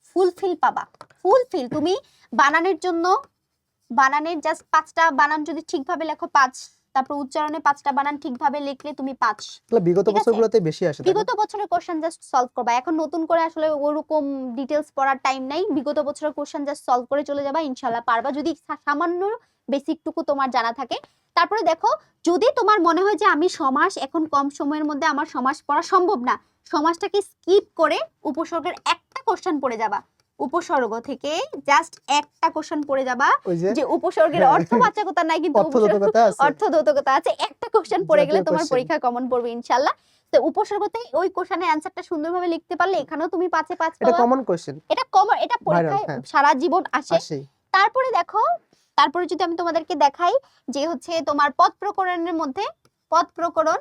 Speaker 2: ফুলফিল পাবা। ফুলফিল তুমি বানানের জন্য, বানানের জাস্ট 5টা বানান যদি ঠিকভাবে লেখো 5, তারপর উচ্চারণে 5টা বানান ঠিকভাবে লিখলে তুমি 5।
Speaker 1: তাহলে বিগত
Speaker 2: ঠিক আছে।
Speaker 1: বছরগুলোতে বেশি আসে, তাই না?
Speaker 2: বিগত বছরের কোশ্চেন জাস্ট সলভ করবা, এখন নতুন করে আসলে ওরকম ডিটেইলস পড়ার টাইম নাই। বিগত বছরের কোশ্চেন জাস্ট সলভ করে চলে যাবা, ইনশাআল্লাহ পারবা যদি সামান্য বেসিকটুকু তোমার জানা থাকে। তারপরে দেখো যদি তোমার মনে হয় যে আমি সমাস এখন কম সময়ের মধ্যে আমার সমাস পড়া সম্ভব না, সমাসটাকে স্কিপ করে উপসর্গের একটা কোশ্চেন পড়ে যাবা। উপসর্গ থেকে জাস্ট একটা কোশ্চেন পড়ে যাবা
Speaker 1: ওই যে
Speaker 2: যে উপসর্গের অর্থবাচকতা নাই কিন্তু
Speaker 1: অর্থবোধকতা আছে।
Speaker 2: অর্থবোধকতা আছে, একটা কোশ্চেন পড়ে গেলে
Speaker 1: জাতীয়
Speaker 2: তোমার
Speaker 1: question।
Speaker 2: পরীক্ষা কমন পড়বে ইনশাআল্লাহ। তো উপসর্গতে ওই কোশ্চেনের অ্যানসারটা সুন্দরভাবে লিখতে পারলে এখানেও তুমি 5-এ 5
Speaker 1: এটা
Speaker 2: পাবা।
Speaker 1: কমন কোশ্চেন,
Speaker 2: এটা কমন, এটা পরীক্ষায়
Speaker 1: হ্যাঁ।
Speaker 2: সারা জীবন আসে।
Speaker 1: আসেই।
Speaker 2: তারপরে দেখো, তারপরে যদি আমি তোমাদেরকে দেখাই যে হচ্ছে তোমার পদ প্রকরণের মধ্যে পদ প্রকরণ,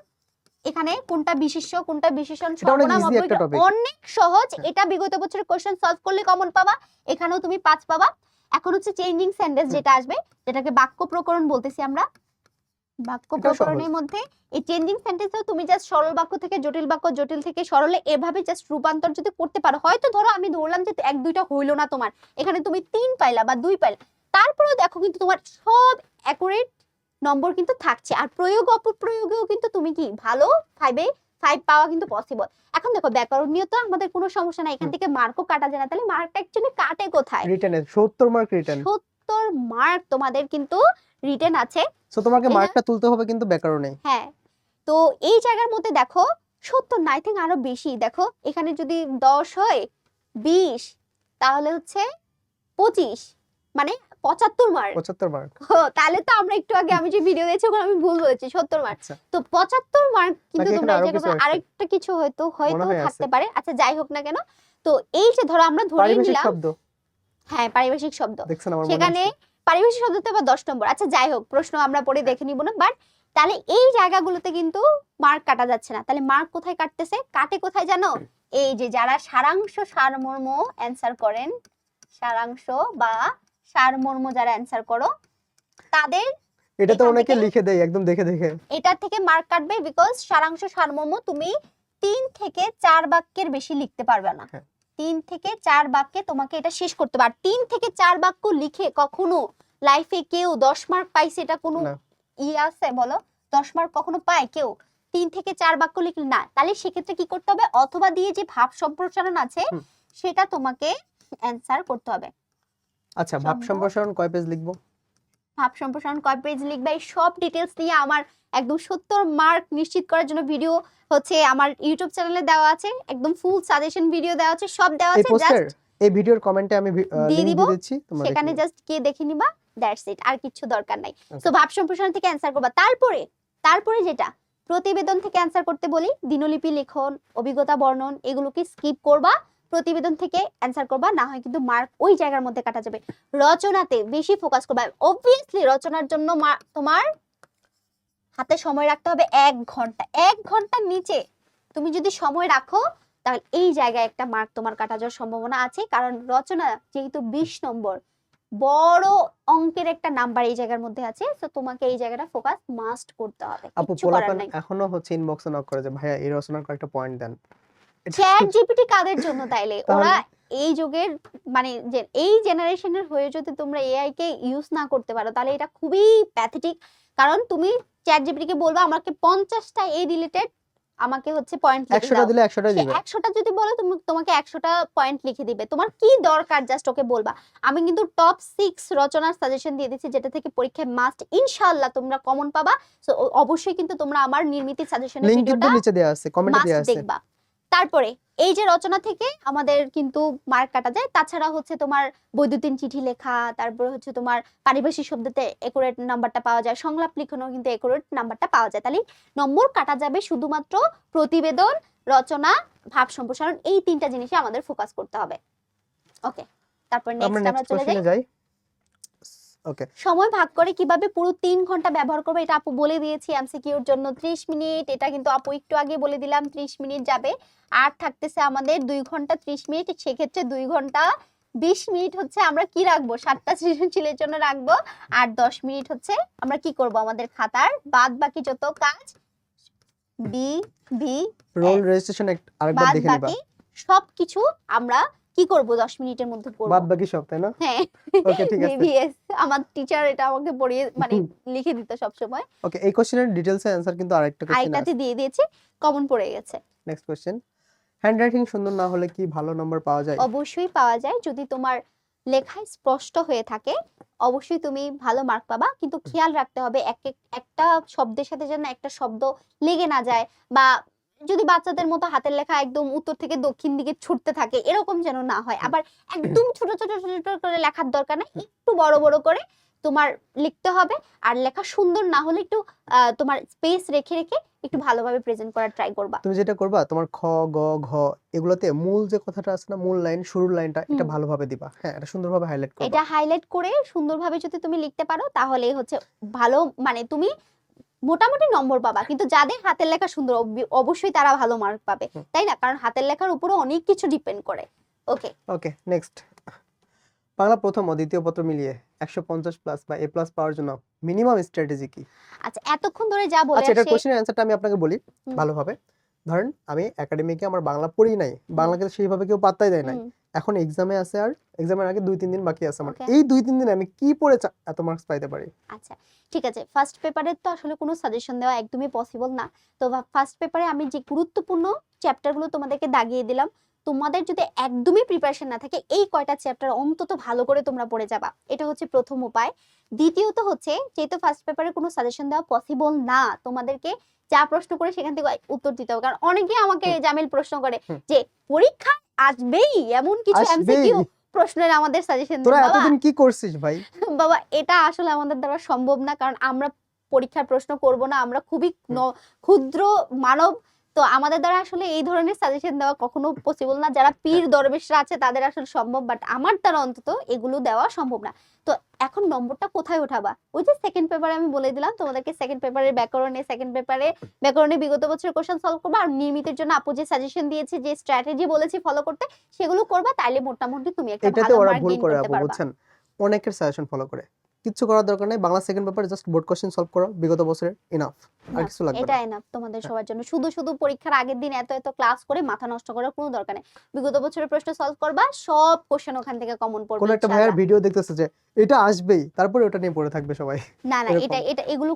Speaker 2: এখানে কোনটা বিশেষ্য কোনটা বিশেষণ
Speaker 1: এটা অনেক
Speaker 2: সর্বনাম
Speaker 1: easy একটা
Speaker 2: অব্যয়,
Speaker 1: topic।
Speaker 2: অনেক সহজ।
Speaker 1: হ্যাঁ।
Speaker 2: এটা বিগত বছরের কোশ্চেন সলভ করলে কমন পাবা, এখানেও তুমি 5 পাবা। এখন হচ্ছে চেঞ্জিং সেন্টেন্স যেটা আসবে, যেটাকে বাক্য প্রকরণ বলতেছি আমরা। বাক্য
Speaker 1: এটাও সহজ।
Speaker 2: প্রকরণের মধ্যে এই চেঞ্জিং সেন্টেন্সেও তুমি জাস্ট সরল বাক্য থেকে জটিল বাক্য, জটিল থেকে সরলে এভাবে জাস্ট রূপান্তর যদি করতে পারো, হয়তো ধরো আমি ধরলাম যে 1-2টা হইলো না তোমার, এখানে তুমি 3 পাইলা বা 2 পাইলা, তারপরেও দেখো কিন্তু তোমার সব অ্যাকুরেট নম্বর কিন্তু থাকছে। আর প্রয়োগ অপপ্রয়োগেও কিন্তু তুমি কি ভালো 5-এ 5 পাওয়া কিন্তু পসিবল। এখন দেখো ব্যাকরণ নিয়ে তো আমাদের কোনো সমস্যা নাই, এখান থেকে মার্কও কাটা যায় না। তাহলে মার্কটা অ্যাকচুয়ালি কাটে কোথায়?
Speaker 1: রিটেনে 70 মার্ক রিটেন।
Speaker 2: 70 মার্ক তোমাদের কিন্তু রিটেন আছে।
Speaker 1: সো তোমাকে
Speaker 2: এটা-
Speaker 1: মার্কটা তুলতে হবে কিন্তু ব্যাকরণে।
Speaker 2: হ্যাঁ, তো এই জায়গার মধ্যে দেখো 70 না, আই থিঙ্ক আরো বেশি। দেখো এখানে যদি 10 হয় 20, তাহলে হচ্ছে 25, মানে 75 মার্ক।
Speaker 1: 75 মার্ক।
Speaker 2: তাহলে তো আমরা একটু আগে আমি যে ভিডিও দিয়েছি ওখানে আমি ভুল বলেছি, 70 মার্ক।
Speaker 1: আচ্ছা,
Speaker 2: তো 75 মার্ক কিন্তু
Speaker 1: নাকি
Speaker 2: তোমরা
Speaker 1: এখানে
Speaker 2: এই
Speaker 1: আরো কিছু
Speaker 2: জায়গায়
Speaker 1: আছে?
Speaker 2: আরেকটা কিছু হয়তো
Speaker 1: মনে হয়
Speaker 2: থাকতে
Speaker 1: আছে।
Speaker 2: পারে। আচ্ছা যাই হোক না কেন, তো এই যে ধরো আমরা ধরেই
Speaker 1: পারিভাষিক
Speaker 2: নিলাম,
Speaker 1: শব্দ
Speaker 2: হ্যাঁ পারিভাষিক শব্দ,
Speaker 1: দেখছেন আমার মনে
Speaker 2: সেখানে
Speaker 1: আছে।
Speaker 2: পারিভাষিক শব্দতে আবার 10 নম্বর। আচ্ছা যাই হোক, প্রশ্ন আমরা পরে দেখে নিব না, বাট তাহলে এই জায়গাগুলোতে কিন্তু মার্ক কাটা যাচ্ছে না। তাহলে মার্ক কোথায় কাটতেছে, কাটে কোথায় জানো? এই যে যারা সারাংশ সারমর্ম অ্যানসার করেন, সারাংশ বা সারমর্ম যারা অ্যানসার করো, তাদের
Speaker 1: এটা তো
Speaker 2: এখান
Speaker 1: অনেকে
Speaker 2: থেকে-
Speaker 1: লিখে দেয় একদম দেখে দেখে।
Speaker 2: এটা থেকে মার্ক কাটবে, বিকজ সারাংশ সারমর্ম তুমি 3 থেকে 4 বাক্যের বেশি লিখতে পারবে না।
Speaker 1: হ্যাঁ।
Speaker 2: 3 থেকে 4 বাক্যে তোমাকে এটা শেষ করতে হবে। আর 3 থেকে 4 বাক্য লিখে কখনো লাইফে কেউ 10 মার্ক পাইছে এটা কোনো
Speaker 1: না।
Speaker 2: আছে বলো? 10 মার্ক কখনো পায় কেউ 3 থেকে 4 বাক্য লিখলে? না। তাহলে সেক্ষেত্রে কি করতে হবে? অথবা দিয়ে যে ভাব সম্প্রসারণ আছে সেটা তোমাকে অ্যানসার করতে হবে।
Speaker 1: আচ্ছা, ভাব
Speaker 2: শব্দ।
Speaker 1: সম্প্রসারণ কয় পেজ লিখবো?
Speaker 2: ভাব সম্প্রসারণ কয় পেজ লিখবে, এই সব ডিটেলস নিয়ে আমার একদম 70 মার্ক নিশ্চিত করার জন্য ভিডিও হচ্ছে আমার ইউটিউব চ্যানেলে দেওয়া আছে, একদম ফুল সাজেশন ভিডিও দেওয়া আছে, সব দেওয়া
Speaker 1: এই
Speaker 2: আছে।
Speaker 1: পোস্টের
Speaker 2: জাস্ট
Speaker 1: এই ভিডিওর কমেন্টে আমি
Speaker 2: দিয়ে
Speaker 1: লিংক
Speaker 2: দিব,
Speaker 1: দিয়ে দিচ্ছি, তোমরা
Speaker 2: সেখানে
Speaker 1: দেখে
Speaker 2: জাস্ট গিয়ে দেখে নিবা, দ্যাটস ইট, আর কিছু দরকার নাই।
Speaker 1: Okay.
Speaker 2: সো ভাব সম্প্রসারণ থেকে অ্যানসার করবা। তারপরে যেটা প্রতিবেদন থেকে অ্যানসার করতে বলি, দিনলিপি লেখন, অভিজ্ঞতা বর্ণন, এগুলোকে স্কিপ করবা, প্রতিবেদন থেকে অ্যানসার করবা, না হয় কিন্তু মার্ক ওই জায়গার মধ্যে কাটা যাবে। রচনাতে বেশি ফোকাস করবা। অবভিয়াসলি রচনার জন্য তোমার হাতে সময় রাখতে হবে 1 ঘন্টা। 1 ঘন্টার নিচে তুমি যদি সময় রাখো তাহলে এই জায়গায় একটা মার্ক তোমার কাটা যাওয়ার সম্ভাবনা আছে, কারণ রচনা যেহেতু 20 নম্বর, বড় অঙ্কের একটা নাম্বার এই জায়গার মধ্যে আছে। তো তোমাকে এই জায়গাটা ফোকাস মাস্ট করতে হবে,
Speaker 1: আপু
Speaker 2: কিছু করার
Speaker 1: পোলাপান
Speaker 2: নাই।
Speaker 1: এখনো হচ্ছে ইনবক্সে নক করে যে ভাইয়া এই রচনার কয়েকটা পয়েন্ট দেন।
Speaker 2: চ্যাট জিপিটি কাদের জন্য তাইলে?
Speaker 1: তাহলে?
Speaker 2: ওরা এই যুগের মানে যে এই জেনারেশনের হয়ে যদি তোমরা এআই কে ইউজ না করতে পারো তাহলে এটা খুবই প্যাথেটিক। কারণ তুমি চ্যাট জিপিটি কে বলবা আমাকে 50টা এই রিলেটেড আমাকে হচ্ছে পয়েন্ট লিখে
Speaker 1: 100টা
Speaker 2: দাও,
Speaker 1: দিলে 100টাই
Speaker 2: সে
Speaker 1: দিবে।
Speaker 2: 100টা যদি বলো তোমাকে 100টা পয়েন্ট লিখে দিবে। তোমার কি দরকার জাস্ট ওকে বলবা। আমি কিন্তু টপ 6 রচনার সাজেশন দিয়ে দিচ্ছি, যেটা থেকে পরীক্ষায় মাস্ট ইনশাআল্লাহ তোমরা কমন পাবা। সো অবশ্যই কিন্তু তোমরা আমার নির্মিত সাজেশনের
Speaker 1: লিংক কিন্তু
Speaker 2: ভিডিওটা
Speaker 1: নিচে দেয়া আছে, কমেন্টে দেয়া
Speaker 2: মাস্ট
Speaker 1: আছে।
Speaker 2: দেখবা। তারপরে এই যে রচনা থেকে আমাদের কিন্তু মার্ক কাটা যায়। তাছাড়া হচ্ছে তোমার বৈদ্যুতিন চিঠি লেখা, তারপর হচ্ছে তোমার পারিভাষিক শব্দতে একুরেট নাম্বারটা পাওয়া যায়, সংলাপ লিখনও কিন্তু একুরেট নাম্বারটা পাওয়া যায়। তাহলে নম্বর কাটা যাবে শুধুমাত্র প্রতিবেদন, রচনা, ভাব সম্প্রসারণ, এই 3টা জিনিসে আমাদের ফোকাস করতে হবে। ওকে, তারপর
Speaker 1: আমরা
Speaker 2: নেক্সট আমরা
Speaker 1: নেক্সট
Speaker 2: চলে যাই।
Speaker 1: কোশ্চেনে যাই। ওকে,
Speaker 2: সময় ভাগ করে কিভাবে পুরো 3 ঘন্টা ব্যবহার করবে এটা আপু বলে দিয়েছি। এমসিকিউর জন্য 30 মিনিট, এটা কিন্তু আপু একটু আগে বলে দিলাম 30 মিনিট যাবে। আর থাকতেছে আমাদের 2 ঘন্টা 30 মিনিট, সেক্ষেত্রে 2 ঘন্টা 20 মিনিট হচ্ছে আমরা কি রাখবো, 7টা সৃজনশীলের জন্য রাখবো। আর 10 মিনিট হচ্ছে আমরা কি করব, আমাদের খাতার বাদ বাকি যত কাজ বি বি
Speaker 1: রোল রেজিস্ট্রেশন আরেকবার
Speaker 2: বাদ
Speaker 1: দেখে নিবা।
Speaker 2: বাকি সবকিছু আমরা কি করব 10 মিনিটের মধ্যে করব।
Speaker 1: বাদ বাকি সব, তাই না?
Speaker 2: হ্যাঁ,
Speaker 1: ওকে, ঠিক আছে।
Speaker 2: বিবিএস আমার টিচার এটা আমাকে পড়িয়ে মানে লিখে দিত সব সময়।
Speaker 1: ওকে, এই কোশ্চেনের ডিটেইলস অ্যানসার কিন্তু আরেকটা কোশ্চেন
Speaker 2: আরেকটাতে
Speaker 1: আছে।
Speaker 2: দিয়ে দিয়েছি, কমন পড়ে গেছে।
Speaker 1: নেক্সট কোশ্চেন, হ্যান্ডরাইটিং সুন্দর না হলে কি ভালো নাম্বার পাওয়া যায়?
Speaker 2: অবশ্যই পাওয়া যায়, যদি তোমার লেখায় স্পষ্ট হয়ে থাকে অবশ্যই তুমি ভালো মার্ক পাবা। কিন্তু খেয়াল রাখতে হবে একটা শব্দের সাথে যেন একটা শব্দ লেগে না যায়, বা যদি বাচ্চাদের মতো হাতের লেখা একদম উত্তর থেকে দক্ষিণ দিকে ছুটতে থাকে এরকম যেন না হয়। আবার একদম ছোট ছোট ছোট ছোট করে লেখার দরকার নাই, একটু বড় বড় করে তোমার লিখতে হবে। আর লেখা সুন্দর না হলে একটু তোমার স্পেস রেখে রেখে একটু ভালোভাবে প্রেজেন্ট করার ট্রাই করবা।
Speaker 1: তুমি যেটা করবা, তোমার খ গ ঘ এগুলোতে মূল যে কথাটা আছে না, মূল লাইন, শুরুর লাইনটা এটা ভালোভাবে দিবা। হ্যাঁ, এটা সুন্দরভাবে হাইলাইট করবা।
Speaker 2: এটা হাইলাইট করে সুন্দরভাবে যদি তুমি লিখতে পারো তাহলে হচ্ছে ভালো, মানে তুমি মোটামুটি নম্বর পাবা। কিন্তু যাদের হাতের লেখা সুন্দর অবশ্যই তারা ভালো মার্ক পাবে, তাই না? কারণ হাতের লেখার উপরে অনেক কিছু ডিপেন্ড করে। ওকে
Speaker 1: ওকে, নেক্সট, বাংলা প্রথম ও দ্বিতীয় পত্র মিলিয়ে 150 প্লাস বা এ প্লাস পাওয়ার জন্য মিনিমাম স্ট্র্যাটেজি কি?
Speaker 2: আচ্ছা, এতক্ষণ ধরে যা বলে
Speaker 1: আচ্ছা, এটার
Speaker 2: আসে
Speaker 1: কোশ্চেনের অ্যানসারটা আমি আপনাকে বলি ভালোভাবে। ধরেন আমি একাডেমিকে আমার বাংলা পড়ি নাই, বাংলাকে সেইভাবে কেউ পাত্তাই দেয় নাই, এখন এক্সামে আছে আর এক্সামের আগে 2-3 দিন বাকি আছে আমার।
Speaker 2: Okay.
Speaker 1: এই 2-3 দিনে আমি কি পড়ে এত মার্কস পাইতে পারি?
Speaker 2: আচ্ছা ঠিক আছে, ফার্স্ট পেপারের তো আসলে কোনো সাজেশন দেওয়া একদমই পসিবল না। তো ফার্স্ট পেপারে আমি যে গুরুত্বপূর্ণ চ্যাপ্টারগুলো তোমাদেরকে দাগিয়ে দিলাম, তোমাদের যদি একদমই প্রিপারেশন না থাকে এই কয়টা চ্যাপ্টার অন্তত ভালো করে তোমরা পড়ে যাবা, এটা হচ্ছে প্রথম উপায়। দ্বিতীয়ত হচ্ছে, যেহেতু ফার্স্ট পেপারে কোনো সাজেশন দেওয়া পসিবল না, তোমাদেরকে যা প্রশ্ন করে সেখান থেকে উত্তর দিতে হবে। কারণ অনেকেই আমাকে জামিল প্রশ্ন করে যে পরীক্ষা আসবেই এমন কিছু
Speaker 1: আসবেই।
Speaker 2: এমসিকিউ প্রশ্নের আমাদের সাজেশন
Speaker 1: তোরা
Speaker 2: দেন বাবা।
Speaker 1: এতদিন কি করছিস ভাই?
Speaker 2: বাবা এটা আসলে আমাদের দ্বারা সম্ভব না, কারণ আমরা পরীক্ষার প্রশ্ন করব না, আমরা খুবই ক্ষুদ্র মানব, তো আমাদের দ্বারা আসলে এই ধরনের সাজেশন দেওয়া কখনো পসিবল না। যারা পীর দরবেশরা আছে তাদের আসলে সম্ভব, বাট আমার দ্বারা অন্তত এগুলো দেওয়া সম্ভব না। তো এখন নম্বরটা কোথায় উঠাবা? ওই যে সেকেন্ড পেপারে আমি বলে দিলাম তোমাদেরকে, সেকেন্ড পেপারের ব্যাকরণে, সেকেন্ড পেপারে ব্যাকরণে বিগত বছরের কোশ্চেন সলভ করবা, আর নির্মিতের জন্য আপু যে সাজেশন দিয়েছে, যে স্ট্র্যাটেজি বলেছি ফলো করতে, সেগুলো করবা, তাইলে মোটামুটি তুমি একটা
Speaker 1: এটাতে
Speaker 2: ভালো
Speaker 1: ওরা
Speaker 2: মার্ক
Speaker 1: ভুল
Speaker 2: গেইন
Speaker 1: করে
Speaker 2: করতে
Speaker 1: আপু,
Speaker 2: পারবা।
Speaker 1: বুঝছেন? অনেকের সাজেশন ফলো করে, কিচ্ছু করার দরকার নেই। বাংলা সেকেন্ড পেপারে জাস্ট বোর্ড কোশ্চেন সলভ করো বিগত বছরের, ইনাফ, আর কিছু লাগবে
Speaker 2: এটা
Speaker 1: না।
Speaker 2: এনাফ তোমাদের
Speaker 1: হ্যাঁ।
Speaker 2: সবার জন্য। শুধু শুধু পরীক্ষার আগের দিন এত এত ক্লাস করে মাথা নষ্ট করার কোনো দরকার নেই। বিগত বছরের প্রশ্ন সলভ করবা, সব কোশ্চেন ওখান থেকে কমন পড়বে
Speaker 1: কোন একটা ভাইয়ার
Speaker 2: ইনশাআল্লাহ।
Speaker 1: ভিডিও দেখতেছে যে এটা আসবেই, তারপরে ওটা নিয়ে পড়ে থাকবে সবাই।
Speaker 2: না না,
Speaker 1: এরকম।
Speaker 2: এটা এটা এগুলো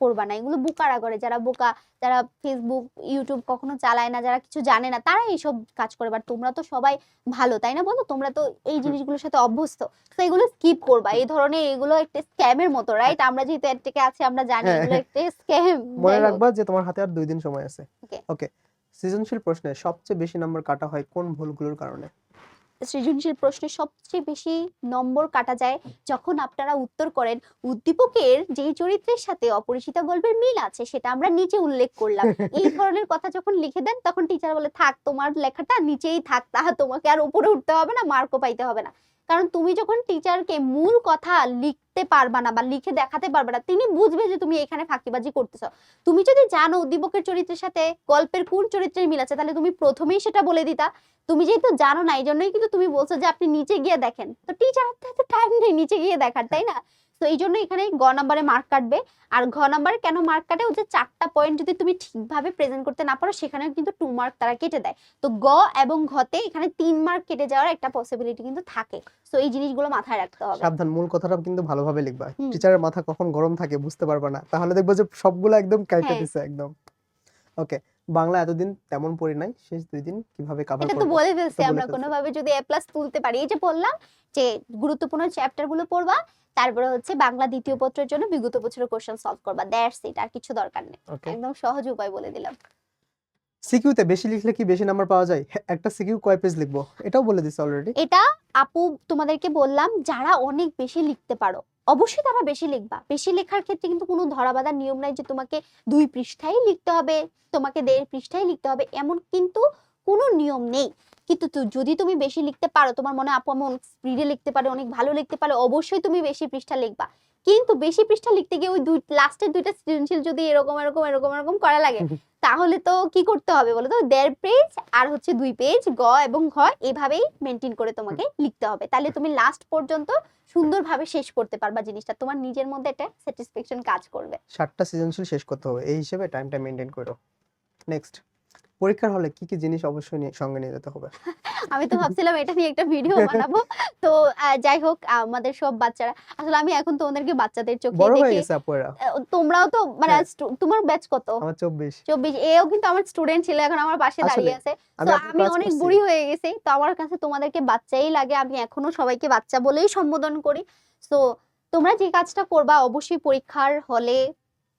Speaker 2: করবা না, এগুলো বোকারা করে, যারা বোকা, যারা ফেসবুক ইউটিউব কখনো চালায় না, যারা কিছু জানে না, তারা এইসব কাজ করে। বাট তোমরা তো সবাই ভালো, তাই না বলো? তোমরা তো এই জিনিসগুলোর সাথে অভ্যস্ত, তো এগুলো স্কিপ করবা। এই ধরনের এগুলো একটা স্ক্যামের মতো, রাইট? আমরা যেহেতু এর থেকে আছি, আমরা জানি
Speaker 1: হ্যাঁ,
Speaker 2: এগুলো একটা স্ক্যাম।
Speaker 1: মনে রাখবা যে তোমার হাতে আর 2 দিন সময় আছে।
Speaker 2: Okay.
Speaker 1: ওকে, সৃজনশীল প্রশ্নে সবচেয়ে বেশি নাম্বার কাটা হয় কোন ভুলগুলোর কারণে?
Speaker 2: সৃজনশীল প্রশ্নে সবচেয়ে বেশি নম্বর কাটা যায় যখন আপনারা উত্তর করেন উদ্দীপকের যেই চরিত্রের সাথে অপরিচিত গল্পের মিল আছে সেটা আমরা নিচে উল্লেখ করলাম। এই ধরনের কথা যখন লিখে দেন তখন টিচার বলে থাক তোমার লেখাটা নিচেই থাক, তাহা তোমাকে আর উপরে উঠতে হবে না, মার্কও পাইতে হবে না। কারণ তুমি যখন টিচারকে মূল কথা লিখতে পারবা না বা লিখে দেখাতে পারবে না, তিনি বুঝবে যে তুমি এখানে ফাঁকিবাজি করতেছো। তুমি যদি জানো উদ্দীপকের চরিত্রের সাথে গল্পের কোন চরিত্রের মিল আছে, তাহলে তুমি প্রথমেই সেটা বলে দিতা। তুমি যেহেতু জানো না, এই জন্যই কিন্তু তুমি বলছো যে আপনি নিচে গিয়ে দেখেন, তো টিচার তো টাইম নেই নিচে গিয়ে দেখার, তাই না? তো এই জন্য এখানে গ নাম্বারে মার্ক কাটবে। আর ঘ নাম্বারে কেন মার্ক কাটে? ও যে 4টা পয়েন্ট যদি তুমি ঠিকভাবে প্রেজেন্ট করতে না পারো, সেখানে কিন্তু 2 মার্ক তারা কেটে দেয়। তো গ এবং ঘতে এখানে 3 মার্ক কেটে যাওয়ার একটা পসিবিলিটি কিন্তু থাকে। সো এই জিনিসগুলো মাথায় রাখতে হবে।
Speaker 1: সাবধান, মূল কথাটা কিন্তু ভালোভাবে লিখবা।
Speaker 2: হুম।
Speaker 1: টিচারের মাথা কখন গরম থাকে বুঝতে পারবা না, তাহলে দেখবো যে সবগুলো একদম কাইটে
Speaker 2: হ্যাঁ।
Speaker 1: দিছে একদম। ওকে, বাংলা এতদিন তেমন পড়ি নাই, শেষ 2 দিন কিভাবে কভার
Speaker 2: এটা তো
Speaker 1: করব?
Speaker 2: বলে ফেলছি
Speaker 1: এটা বলে
Speaker 2: আমরা,
Speaker 1: ফেলছি।
Speaker 2: কোনোভাবে যদি এ প্লাস তুলতে পারি। এই যে বললাম যে গুরুত্বপূর্ণ চ্যাপ্টার গুলো পড়বা, তারপরে হচ্ছে বাংলা দ্বিতীয় পত্রের জন্য বিগত বছরের কোশ্চেন সলভ করবা, দ্যাটস ইট, আর কিছু দরকার নেই।
Speaker 1: ওকে,
Speaker 2: একদম সহজ উপায় বলে দিলাম।
Speaker 1: সিকিউতে বেশি লিখলে কি বেশি নাম্বার পাওয়া যায়? হ্যাঁ, একটা সিকিউ কয় পেজ লিখবো এটাও বলে দিছে অলরেডি।
Speaker 2: এটা আপু তোমাদেরকে বললাম, যারা অনেক বেশি লিখতে পারো অবশ্যই তারা বেশি লিখবা। বেশি লেখার ক্ষেত্রে কিন্তু কোনো ধরাবাঁধা নিয়ম নাই যে তোমাকে 2 পৃষ্ঠাই লিখতে হবে, তোমাকে 1.5 পৃষ্ঠাই লিখতে হবে, এমন কিন্তু কোনো নিয়ম নেই। কিন্তু যদি তুমি বেশি লিখতে পারো, তোমার মনে আপু আমি অনেক স্পিডে লিখতে পারি, অনেক ভালো লিখতে পারো, অবশ্যই তুমি বেশি পৃষ্ঠা লিখবা। কিন্তু বেশি পৃষ্ঠা লিখতে গিয়ে ওই লাস্টের 2টা সৃজনশীল যদি এরকম এরকম এরকম এরকম করা লাগে, তাহলে তো কি করতে হবে বলো তো? 1.5 পেজ আর হচ্ছে 2 পেজ গ এবং ঘ এভাবেই মেনটেন করে তোমাকে লিখতে হবে। তাহলে তুমি লাস্ট পর্যন্ত সুন্দরভাবে শেষ করতে পারবা জিনিসটা, তোমার নিজের মধ্যে একটা স্যাটিসফ্যাকশন কাজ করবে।
Speaker 1: 7টা সৃজনশীল শেষ করতে হবে, এই হিসেবে টাইমটা মেনটেন করো। নেক্সট, পরীক্ষার হলে কি কি জিনিস অবশ্যই সঙ্গে নিয়ে যেতে হবে?
Speaker 2: আমি তো ভাবছিলাম এটা নিয়ে একটা ভিডিও বানাবো। তো যাই হোক, আমাদের সব বাচ্চারা আসলে, আমি এখন তোমাদেরকে বাচ্চাদের চোখে
Speaker 1: বড় হয়ে
Speaker 2: দেখি।
Speaker 1: গেছে আপু এরা।
Speaker 2: তোমরাও তো মানে
Speaker 1: হ্যাঁ।
Speaker 2: তোমার ব্যাচ কত?
Speaker 1: আমার 24।
Speaker 2: 24। এও কিন্তু আমার স্টুডেন্ট ছিল, এখন আমার পাশে দাঁড়িয়ে
Speaker 1: আসলে
Speaker 2: আছে।
Speaker 1: আমি
Speaker 2: তো
Speaker 1: আপনার
Speaker 2: আমি
Speaker 1: ক্লাস
Speaker 2: অনেক
Speaker 1: করছি।
Speaker 2: বুড়ি হয়ে গেছি, তো আমার কাছে তোমাদেরকে বাচ্চাই লাগে। আমি এখনো সবাইকে বাচ্চা বলেই সম্বোধন করি। তো তোমরা যে কাজটা করবা, অবশ্যই পরীক্ষার হলে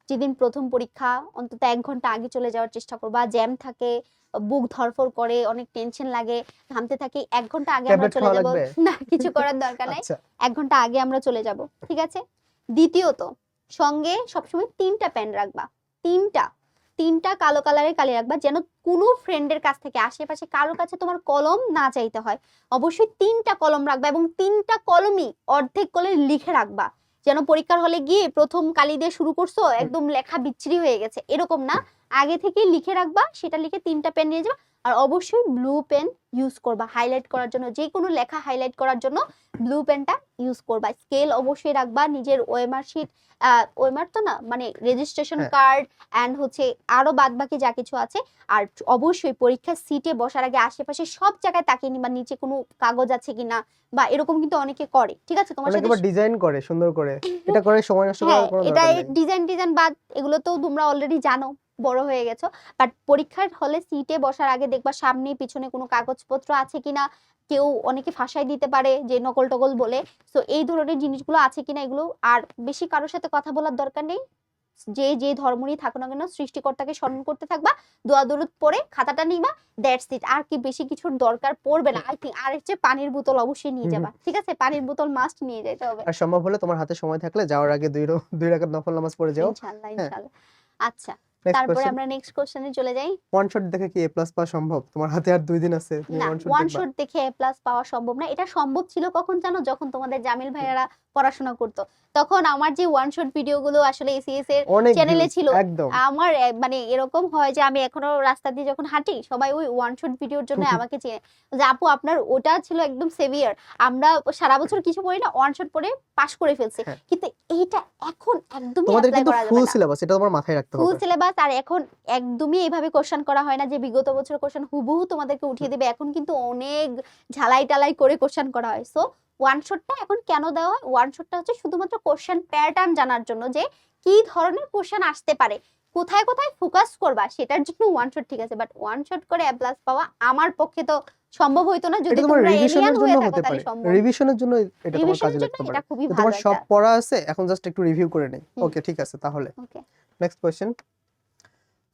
Speaker 2: যেদিন প্রথম পরীক্ষা অন্তত 1 ঘন্টা আগে চলে যাওয়ার চেষ্টা করবা। জ্যাম থাকে, বুক ধরফর করে, অনেক টেনশন লাগে, ঘামতে থাকি, 1 ঘন্টা আগে আমরা
Speaker 1: ট্যাবলেট
Speaker 2: চলে
Speaker 1: খাওয়া
Speaker 2: যাব।
Speaker 1: লাগবে?
Speaker 2: না, কিছু করার দরকার নাই,
Speaker 1: আচ্ছা,
Speaker 2: 1 ঘন্টা আগে আমরা চলে যাব, ঠিক আছে? দ্বিতীয়ত, সঙ্গে সবসময় 3টা পেন রাখবা। 3টা কালো কালারের কালি রাখবা, যেন কোনো ফ্রেন্ডের কাছ থেকে, আশেপাশে কারোর কাছে তোমার কলম না চাইতে হয়। অবশ্যই 3টা কলম রাখবা, এবং 3টা কলমই অর্ধেক করে লিখে রাখবা। যেন পরীক্ষার হলে গিয়ে প্রথম কালি দিয়ে শুরু করছো, একদম লেখা বিচ্ছিরি হয়ে গেছে, এরকম না। আগে থেকে লিখে রাখবা, সেটা লিখে 3টা পেন নিয়ে যাবা। আর অবশ্যই ব্লু পেন ইউজ করবা হাইলাইট করার জন্য, যে কোনো লেখা হাইলাইট করার জন্য ব্লু পেনটা ইউজ করবা। স্কেল অবশ্যই রাখবা, নিজের ওএমআর শিট, ওএমআর তো না মানে রেজিস্ট্রেশন
Speaker 1: হ্যাঁ।
Speaker 2: কার্ড এন্ড হচ্ছে আরো বাদ বাকি যা কিছু আছে। আর অবশ্যই পরীক্ষার সিটে বসার আগে আশেপাশে সব জায়গায় তাকিয়ে নিবা নিচে কোনো কাগজ আছে কিনা, বা এরকম কিন্তু অনেকে করে, ঠিক আছে? তোমার
Speaker 1: অনেকে
Speaker 2: সাথে
Speaker 1: আবার ডিজাইন করে সুন্দর করে, এটা করে সময় নষ্ট
Speaker 2: হ্যাঁ,
Speaker 1: করার কোনো
Speaker 2: এটা
Speaker 1: দরকার নেই।
Speaker 2: ডিজাইন বাদ, এগুলো তো তোমরা অলরেডি জানো, বড় হয়ে গেছো। বাট পরীক্ষার হলে সিটে বসার আগে দেখবা সামনে পিছনে কোনো কাগজপত্র আছে কিনা। কেউ অনেকে ফাঁসাই দিতে পারে যে নকল টকল বলে। সো এই ধরনের জিনিসগুলো আছে কিনা এগুলো। আর বেশি কারোর সাথে কথা বলার দরকার নেই, যে যে ধর্মরই থাকো না কেন সৃষ্টিকর্তাকে স্মরণ করতে থাকবা, দোয়া দরুদ পড়ে খাতাটা নিবা, দ্যাটস ইট। আর কি বেশি কিছুর দরকার পড়বে না। আই থিঙ্ক আর হচ্ছে পানির বোতল অবশ্যই নিয়ে যাবা, ঠিক আছে? পানির বোতল মাস্ট নিয়ে যেতে হবে
Speaker 1: আর সম্ভব হলে তোমার হাতে সময় থাকলে যাওয়ার আগে 2 রাকাত নফল নামাজ পড়ে যাও।
Speaker 2: ইনশাআল্লাহ
Speaker 1: হ্যাঁ।
Speaker 2: ইনশাআল্লাহ। আচ্ছা,
Speaker 1: নেক্সট
Speaker 2: তারপরে
Speaker 1: কোশ্চেন,
Speaker 2: আমরা নেক্সট কোশ্চেনে চলে যাই।
Speaker 1: ওয়ান শট দেখে কি এ প্লাস পাওয়া সম্ভব? তোমার হাতে আর 2 দিন আছে, তুমি
Speaker 2: না,
Speaker 1: ওয়ান শট
Speaker 2: ওয়ান
Speaker 1: দেখবা?
Speaker 2: শট দেখে এ প্লাস পাওয়া সম্ভব না। এটা সম্ভব ছিল কখন জানো? যখন তোমাদের জামিল ভাইয়ারা পড়াশোনা করতো, তখন আমার যে ওয়ান শট ভিডিওগুলো আসলে এসিএস এর
Speaker 1: অনেক
Speaker 2: চ্যানেলে
Speaker 1: views,
Speaker 2: ছিল,
Speaker 1: একদম।
Speaker 2: আমার মানে এরকম হয় যে আমি এখনো রাস্তা দিয়ে যখন হাঁটি সবাই ওই ওয়ান শট ভিডিওর জন্য আমাকে চেনে, যে আপু আপনার ওটা ছিল একদম সেভিয়ার, আমরা সারা বছর কিছু পড়ি না, ওয়ান শট পড়ে পাস করে ফেলছি।
Speaker 1: হ্যাঁ।
Speaker 2: কিন্তু এইটা এখন একদমই
Speaker 1: তোমাদের
Speaker 2: অ্যাপ্লাই
Speaker 1: কিন্তু
Speaker 2: করা যাবে
Speaker 1: ফুল
Speaker 2: না।
Speaker 1: সিলেবাস, এটা তোমার মাথায় রাখতে
Speaker 2: ফুল
Speaker 1: হবে।
Speaker 2: সিলেবাস, আর এখন একদমই এইভাবে কোশ্চেন করা হয় না যে বিগত বছর কোশ্চেন হুবহু তোমাদেরকে উঠিয়ে দেবে। এখন কিন্তু অনেক ঝালাই টালাই করে কোশ্চেন করা হয়। সো ওয়ান শটটা এখন কেন দেওয়া হয়? ওয়ান শটটা হচ্ছে শুধুমাত্র কোশ্চেন প্যাটার্ন জানার জন্য, যে কি ধরনের কোশ্চেন আসতে পারে, কোথায় কোথায় ফোকাস করবা সেটার জন্য ওয়ান শট ঠিক আছে। বাট ওয়ান শট করে এ প্লাস পাওয়া আমার পক্ষে তো সম্ভব হইতো না। যদি
Speaker 1: এটা তোমার
Speaker 2: তোমরা
Speaker 1: রিভিশনের
Speaker 2: এলিয়ান
Speaker 1: জন্য
Speaker 2: হয়ে থাকো
Speaker 1: হতে
Speaker 2: তাহলে
Speaker 1: পারে,
Speaker 2: সম্ভব।
Speaker 1: রিভিশনের জন্য এটা তোমার
Speaker 2: রিভিশনের
Speaker 1: কাজে
Speaker 2: জন্য
Speaker 1: লাগতে পারে।
Speaker 2: এটা খুবই
Speaker 1: তো
Speaker 2: ভালো
Speaker 1: তোমার সব
Speaker 2: একটা।
Speaker 1: পড়া আছে, এখন জাস্ট একটু রিভিউ করে নেই।
Speaker 2: হুম।
Speaker 1: ওকে, ঠিক আছে তাহলে।
Speaker 2: ওকে,
Speaker 1: নেক্সট কোশ্চেন,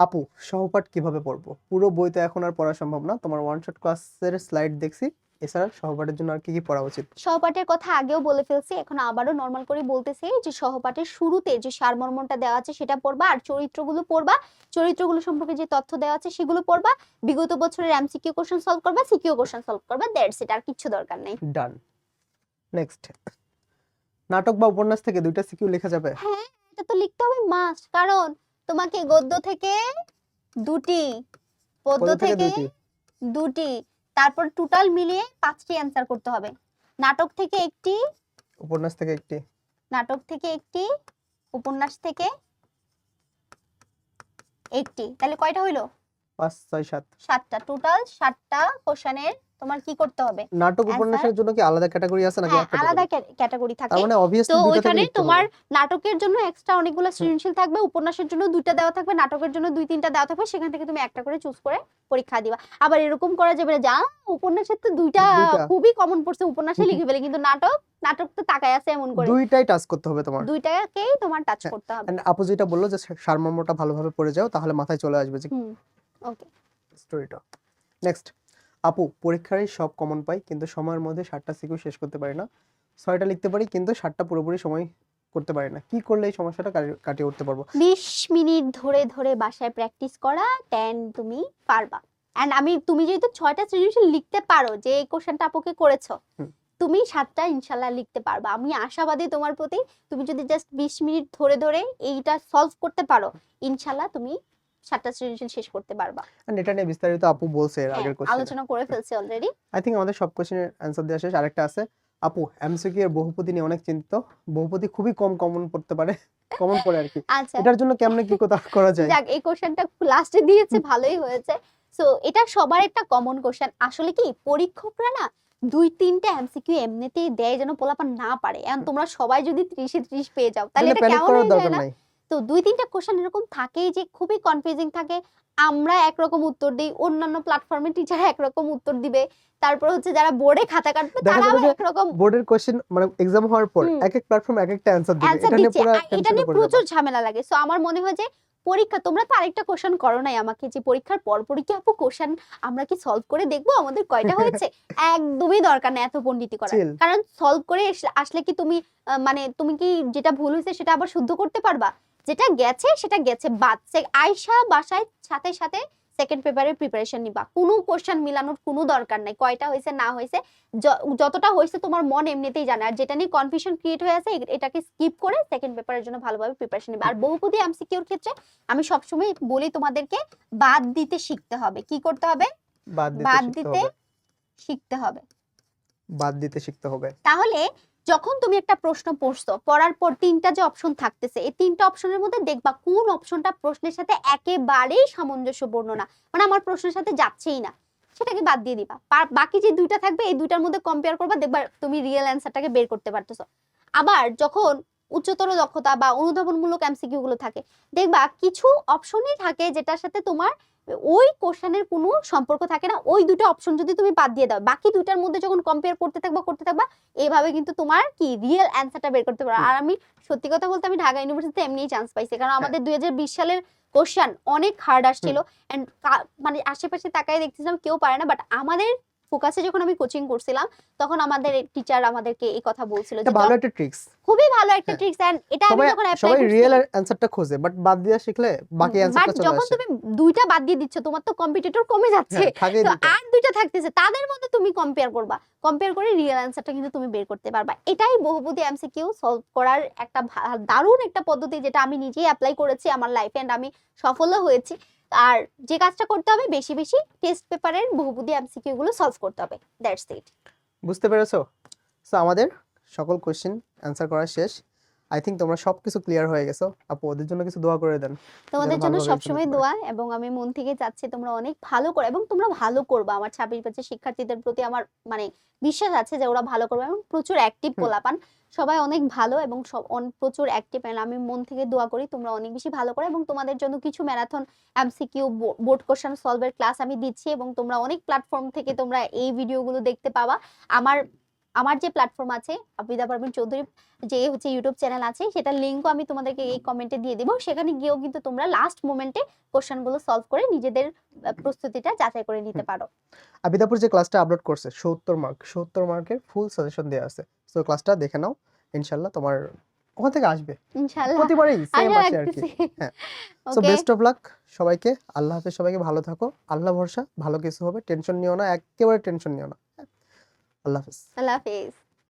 Speaker 1: আপু সহপাঠ কিভাবে পড়বো? পুরো বই তো এখন আর পড়া সম্ভব না, তোমার ওয়ান শট ক্লাসের স্লাইড দেখছি, এছাড়া সহপাঠের জন্য আর কি কি পড়া উচিত?
Speaker 2: সহপাঠের কথা আগেও বলে ফেলছি, এখন আবারও নরমাল করে বলতেছি যে সহপাঠের শুরুতে যে সারমর্মটা দেওয়া আছে সেটা পড়বা, আর চরিত্রগুলো পড়বা, চরিত্রগুলো সম্পর্কে যে তথ্য দেওয়া আছে সেগুলো পড়বা, বিগত বছরের এমসিকিউ কোশ্চেন সলভ করবা, সিকিউ কোশ্চেন সলভ করবা, দ্যাটস ইট। আর কিছু দরকার নেই।
Speaker 1: ডান। নেক্সট, নাটক বা উপন্যাস থেকে 2টা সিকিউ লেখা যাবে?
Speaker 2: হ্যাঁ, এটা তো লিখতে হবে মাস্ট, কারণ তোমাকে গদ্য থেকে 2টি, পদ্য
Speaker 1: পদ্য থেকে
Speaker 2: থেকে
Speaker 1: 2টি,
Speaker 2: 2টি, তারপর টোটাল মিলিয়ে 5টি অ্যান্সার করতে হবে। নাটক থেকে 1টি,
Speaker 1: উপন্যাস থেকে 1টি,
Speaker 2: নাটক থেকে 1টি, উপন্যাস থেকে 1টি, তাহলে কয়টা হইলো?
Speaker 1: 5 6 7।
Speaker 2: 7টা, টোটাল 7টা কোশ্চেনের তোমার কি করতে হবে?
Speaker 1: নাটক
Speaker 2: Answer?
Speaker 1: উপন্যাসের জন্য কি আলাদা ক্যাটাগরি আছে নাকি
Speaker 2: হ্যাঁ,
Speaker 1: একটা
Speaker 2: আলাদা
Speaker 1: ক্যাটাগরি?
Speaker 2: ক্যাটাগরি
Speaker 1: তার
Speaker 2: থাকে।
Speaker 1: মানে
Speaker 2: তো
Speaker 1: অবভিয়াসলি 2টা থেকে
Speaker 2: ওইখানে
Speaker 1: লিখতে
Speaker 2: তোমার
Speaker 1: হবে।
Speaker 2: নাটকের জন্য এক্সট্রা অনেকগুলো সৃজনশীল থাকবে, উপন্যাসের জন্য 2টা দেওয়া থাকবে, নাটকের জন্য 2-3টা দেওয়া থাকবে, সেখান থেকে তুমি একটা করে চুজ করে পরীক্ষা দিবা। আবার এরকম করা যাবে না যে উপন্যাসের তো 2টা
Speaker 1: দুইটা।
Speaker 2: খুবই কমন পড়ছে, উপন্যাসে লিখে ফেলে, কিন্তু নাটক তো তাকায় আছে এমন করে।
Speaker 1: 2টাই টাচ করতে হবে তোমার।
Speaker 2: 2টাকেই তোমার টাচ
Speaker 1: হ্যাঁ।
Speaker 2: করতে হবে।
Speaker 1: And আপু যেটা বললো যে সারমর্মটা ভালোভাবে পড়ে যাও, তাহলে মাথায় চলে আসবে যে
Speaker 2: ওকে,
Speaker 1: স্টোরিটা। নেক্সট, আপু পরীক্ষায় সব কমন পাই কিন্তু সময়ের মধ্যে 7টা সিকিউ শেষ করতে পারি না, 6টা লিখতে পারি কিন্তু 7টা পুরোপুরি সময় করতে পারি না, কি করলে এই সমস্যাটা কাটিয়ে উঠতে পারবো?
Speaker 2: 20 মিনিট ধরে ধরে বাসায় প্র্যাকটিস করা, দেন তুমি পারবা। এন্ড তুমি যেহেতু 6টা সৃজনশীল লিখতে পারো, যে এই কোশ্চেনটা আপুকে করেছো,
Speaker 1: হুম।
Speaker 2: তুমি 7টা ইনশাআল্লাহ লিখতে পারবা। আমি আশাবাদী তোমার প্রতি। তুমি যদি জাস্ট 20 মিনিট ধরে ধরে এইটা সলভ করতে পারো, ইনশাআল্লাহ তুমি 7টা সৃজনশীল শেষ করতে পারবা।
Speaker 1: এন্ড এটা নিয়ে বিস্তারিত আপু বলছে এর
Speaker 2: হ্যাঁ,
Speaker 1: আগের কোশ্চেনে।
Speaker 2: আলোচনা করে ফেলছি অলরেডি।
Speaker 1: আই থিংক আমাদের সব কোশ্চেনের অ্যানসার দেওয়া শেষ। আরেকটা আছে, আপু এমসিকিউ এর বহুপদী নিয়ে অনেক চিন্তিত, বহুপদী খুবই কম কমন পড়তে পারে, কমন পড়ে আর কি,
Speaker 2: আচ্ছা,
Speaker 1: এটার জন্য কেমনে কি করা যায়?
Speaker 2: যাক, এই কোশ্চেনটা লাস্টে দিয়েছে, ভালোই হয়েছে। সো এটা সবার একটা কমন কোশ্চেন। আসলে কি পরীক্ষকরা না 2-3টা এমসিকিউ এমনিতেই দেয় যেন পোলাপান না পারে। এখন তোমরা সবাই যদি 30-এ 30 পেয়ে যাও তাহলে এটা
Speaker 1: প্যানিক
Speaker 2: কেমন
Speaker 1: করার
Speaker 2: হয়ে যায়
Speaker 1: দরকার
Speaker 2: না?
Speaker 1: নাই।
Speaker 2: তো 2-3টা কোশ্চেন এরকম থাকেই যে খুবই কনফিউজিং থাকে। আমরা একরকম উত্তর দিই, অন্যান্য প্ল্যাটফর্মে টিচার একরকম উত্তর দিবে, তারপর হচ্ছে যারা বোর্ডে খাতা কাটবে
Speaker 1: দেখা
Speaker 2: তারাও
Speaker 1: যাবে যে
Speaker 2: একরকম
Speaker 1: বোর্ডের কোশ্চেন মানে এক্সাম হওয়ার পর
Speaker 2: হুম।
Speaker 1: এক এক প্ল্যাটফর্ম এক একটা অ্যানসার দিবে,
Speaker 2: অ্যানসার
Speaker 1: এটা নিয়ে
Speaker 2: দিচ্ছে।
Speaker 1: পুরো
Speaker 2: এটা
Speaker 1: টেনশনে
Speaker 2: নিয়ে
Speaker 1: পড়ে
Speaker 2: প্রচুর
Speaker 1: যাবে।
Speaker 2: ঝামেলা লাগে। সো আমার মনে হয় যে পরীক্ষা, তোমরা তো আরেকটা কোশ্চেন করো নাই আমাকে, যে পরীক্ষার পর কি আপু কোশ্চেন আমরা কি সলভ করে দেখবো আমাদের কয়টা হয়েছে? একদমই দরকার নেই এত পণ্ডিতি করার।
Speaker 1: Chill.
Speaker 2: কারণ সলভ করে আসলে কি তুমি মানে তুমি কি যেটা ভুল হয়েছে সেটা আবার শুদ্ধ করতে পারবা? যেটা গেছে সেটা গেছে, বাদ। আয়শা বাসায় সাথে সাথে সেকেন্ড পেপারের প্রিপারেশন নিবা, কোনো কোশ্চেন মিলানোর কোনো দরকার নাই, কয়টা হয়েছে না হয়েছে, যতটা হয়েছে তোমার মন এমনিতেই জানে। আর যেটা নিয়ে কনফিউশন ক্রিয়েট হয়ে আছে এটাকে স্কিপ করে সেকেন্ড পেপারের জন্য ভালোভাবে প্রিপারেশন নিবা। আর বহুপদী এমসিকিউর ক্ষেত্রে আমি সবসময় বলি তোমাদেরকে বাদ দিতে শিখতে হবে। কি করতে হবে?
Speaker 1: বাদ
Speaker 2: বাদ
Speaker 1: দিতে
Speaker 2: দিতে
Speaker 1: শিখতে হবে,
Speaker 2: শিখতে হবে।
Speaker 1: বাদ দিতে শিখতে হবে।
Speaker 2: তাহলে যখন তুমি একটা প্রশ্ন পড়ছো, পড়ার পর 3টা যে অপশন থাকতেছে, এই 3টা অপশনের মধ্যে দেখবা কোন অপশনটা প্রশ্নের সাথে একেবারেই সামঞ্জস্যপূর্ণ না, মানে আমার প্রশ্নের সাথে যাচ্ছেই না, সেটাকে বাদ দিয়ে দিবা। বাকি যে 2টা থাকবে এই 2টার মধ্যে কম্পেয়ার করবা, দেখবা তুমি রিয়েল অ্যান্সারটাকে বের করতে পারতেছো। আবার যখন উচ্চতর দক্ষতা বা অনুধাবনমূলক এমসিকিউ গুলো থাকে, দেখবা কিছু অপশনই থাকে যেটার সাথে তোমার ওই কোশ্চেনের কোনো সম্পর্ক থাকে না। ওই দুটো অপশন যদি তুমি বাদ দিয়ে দাও, বাকি দুইটার মধ্যে যখন কম্পেয়ার করতে থাকবা এইভাবে কিন্তু তোমার কি রিয়েল অ্যান্সারটা বের করতে পারো। আর আমি সত্যি কথা বলতে আমি ঢাকা ইউনিভার্সিটিতে এমনিই চান্স পাইছি, কারণ আমাদের 2020 সালের কোশ্চেন অনেক হার্ড আসছিল এন্ড মানে আশেপাশে তাকায় দেখতেছিলাম কেউ পারে না, বাট আমাদের ফোকাসে যখন আমি কোচিং করছিলাম তখন আমাদের টিচার আমাদেরকে এই কথা বলছিল যে
Speaker 1: এটা ভালো একটা ট্রিক্স,
Speaker 2: খুবই ভালো একটা ট্রিক্স, এন্ড এটা আমি
Speaker 1: সবাই
Speaker 2: যখন অ্যাপ্লাই
Speaker 1: সবাই
Speaker 2: করছি
Speaker 1: রিয়েল অ্যান্সারটা খোঁজে, বাট বাদ দিয়ে শিখলে বাকি
Speaker 2: বাট
Speaker 1: অ্যান্সারটা চলে
Speaker 2: যখন
Speaker 1: আসে।
Speaker 2: তুমি দুইটা বাদ দিয়ে দিচ্ছ তোমার তো কম্পিটিটর কমে যাচ্ছে,
Speaker 1: হ্যাঁ, থাকেই
Speaker 2: তো
Speaker 1: দুটো।
Speaker 2: আর দুইটা থাকতেছে, তাদের মধ্যে তুমি কম্পেয়ার করবা, কম্পেয়ার করে রিয়েল অ্যান্সারটা কিন্তু তুমি বের করতে পারবা। এটাই বহুপদী এমসিকিউ সলভ করার একটা দারুণ একটা পদ্ধতি, যেটা আমি নিজেই অ্যাপ্লাই করেছি আমার লাইফে এন্ড আমি সফলও হয়েছি। আর যে কাজটা করতে হবে, বেশি বেশি টেস্ট পেপারের বহুপদী এমসিকিউ গুলো সলভ করতে হবে, দ্যাটস ইট।
Speaker 1: বুঝতে পেরেছো? সো আমাদের সকল কোশ্চেন অ্যান্সার করা শেষ। আই থিংক তোমরা সবকিছু ক্লিয়ার হয়ে গেছো। আপু ওদের জন্য কিছু দোয়া করে দেন।
Speaker 2: তোমাদের
Speaker 1: যেন
Speaker 2: জন্য
Speaker 1: ভালোভাবে
Speaker 2: সবসময়
Speaker 1: exam দিতে
Speaker 2: দোয়া, এবং আমি মন থেকে চাচ্ছি তোমরা অনেক ভালো করো, এবং তোমরা ভালো করবা। আমার 26 বছর শিক্ষার্থীদের প্রতি আমার মানে বিশ্বাস আছে যে ওরা ভালো করবে, এবং প্রচুর অ্যাক্টিভ
Speaker 1: হুম।
Speaker 2: পোলাপান, সবাই অনেক ভালো এবং সব প্রচুর অ্যাক্টিভ। আমি মন থেকে দোয়া করি তোমরা অনেক বেশি ভালো করো, এবং তোমাদের জন্য কিছু ম্যারাথন এমসিকিউ বোর্ড কোশ্চেন সলভের ক্লাস আমি দিচ্ছি, এবং তোমরা অনেক প্ল্যাটফর্ম থেকে তোমরা এই ভিডিওগুলো দেখতে পাবা। আমার আমার যে প্ল্যাটফর্ম আছে আবিদা পারভিন চৌধুরী, যে হচ্ছে ইউটিউব চ্যানেল আছে, সেটার লিংকও আমি তোমাদেরকে এই কমেন্টে দিয়ে দিব। সেখানে গিয়েও কিন্তু তোমরা লাস্ট মোমেন্টে কোশ্চেনগুলো সলভ করে নিজেদের প্রস্তুতিটা যাচাই করে নিতে পারো।
Speaker 1: আবিদাপুর যে ক্লাসটা আপলোড করছে 70 মার্কের ফুল সাজেশন দেওয়া আছে। সো ক্লাসটা দেখে নাও, ইনশাআল্লাহ তোমার ওখান থেকে আসবে।
Speaker 2: ইনশাআল্লাহ
Speaker 1: প্রতিবারই সেম
Speaker 2: আশা
Speaker 1: আসে আর কি।
Speaker 2: রাখতেছি।
Speaker 1: হ্যাঁ। So
Speaker 2: okay,
Speaker 1: best of luck সবাইকে। আল্লাহ হাফেজ, সবাইকে ভালো থাকো। আল্লাহ ভরসা, ভালো কিছু হবে, টেনশন নিও না, একেবারে টেনশন নিও না। হ্যাঁ? আল্লাহ হাফেজ।
Speaker 2: আল্লাহ হাফেজ।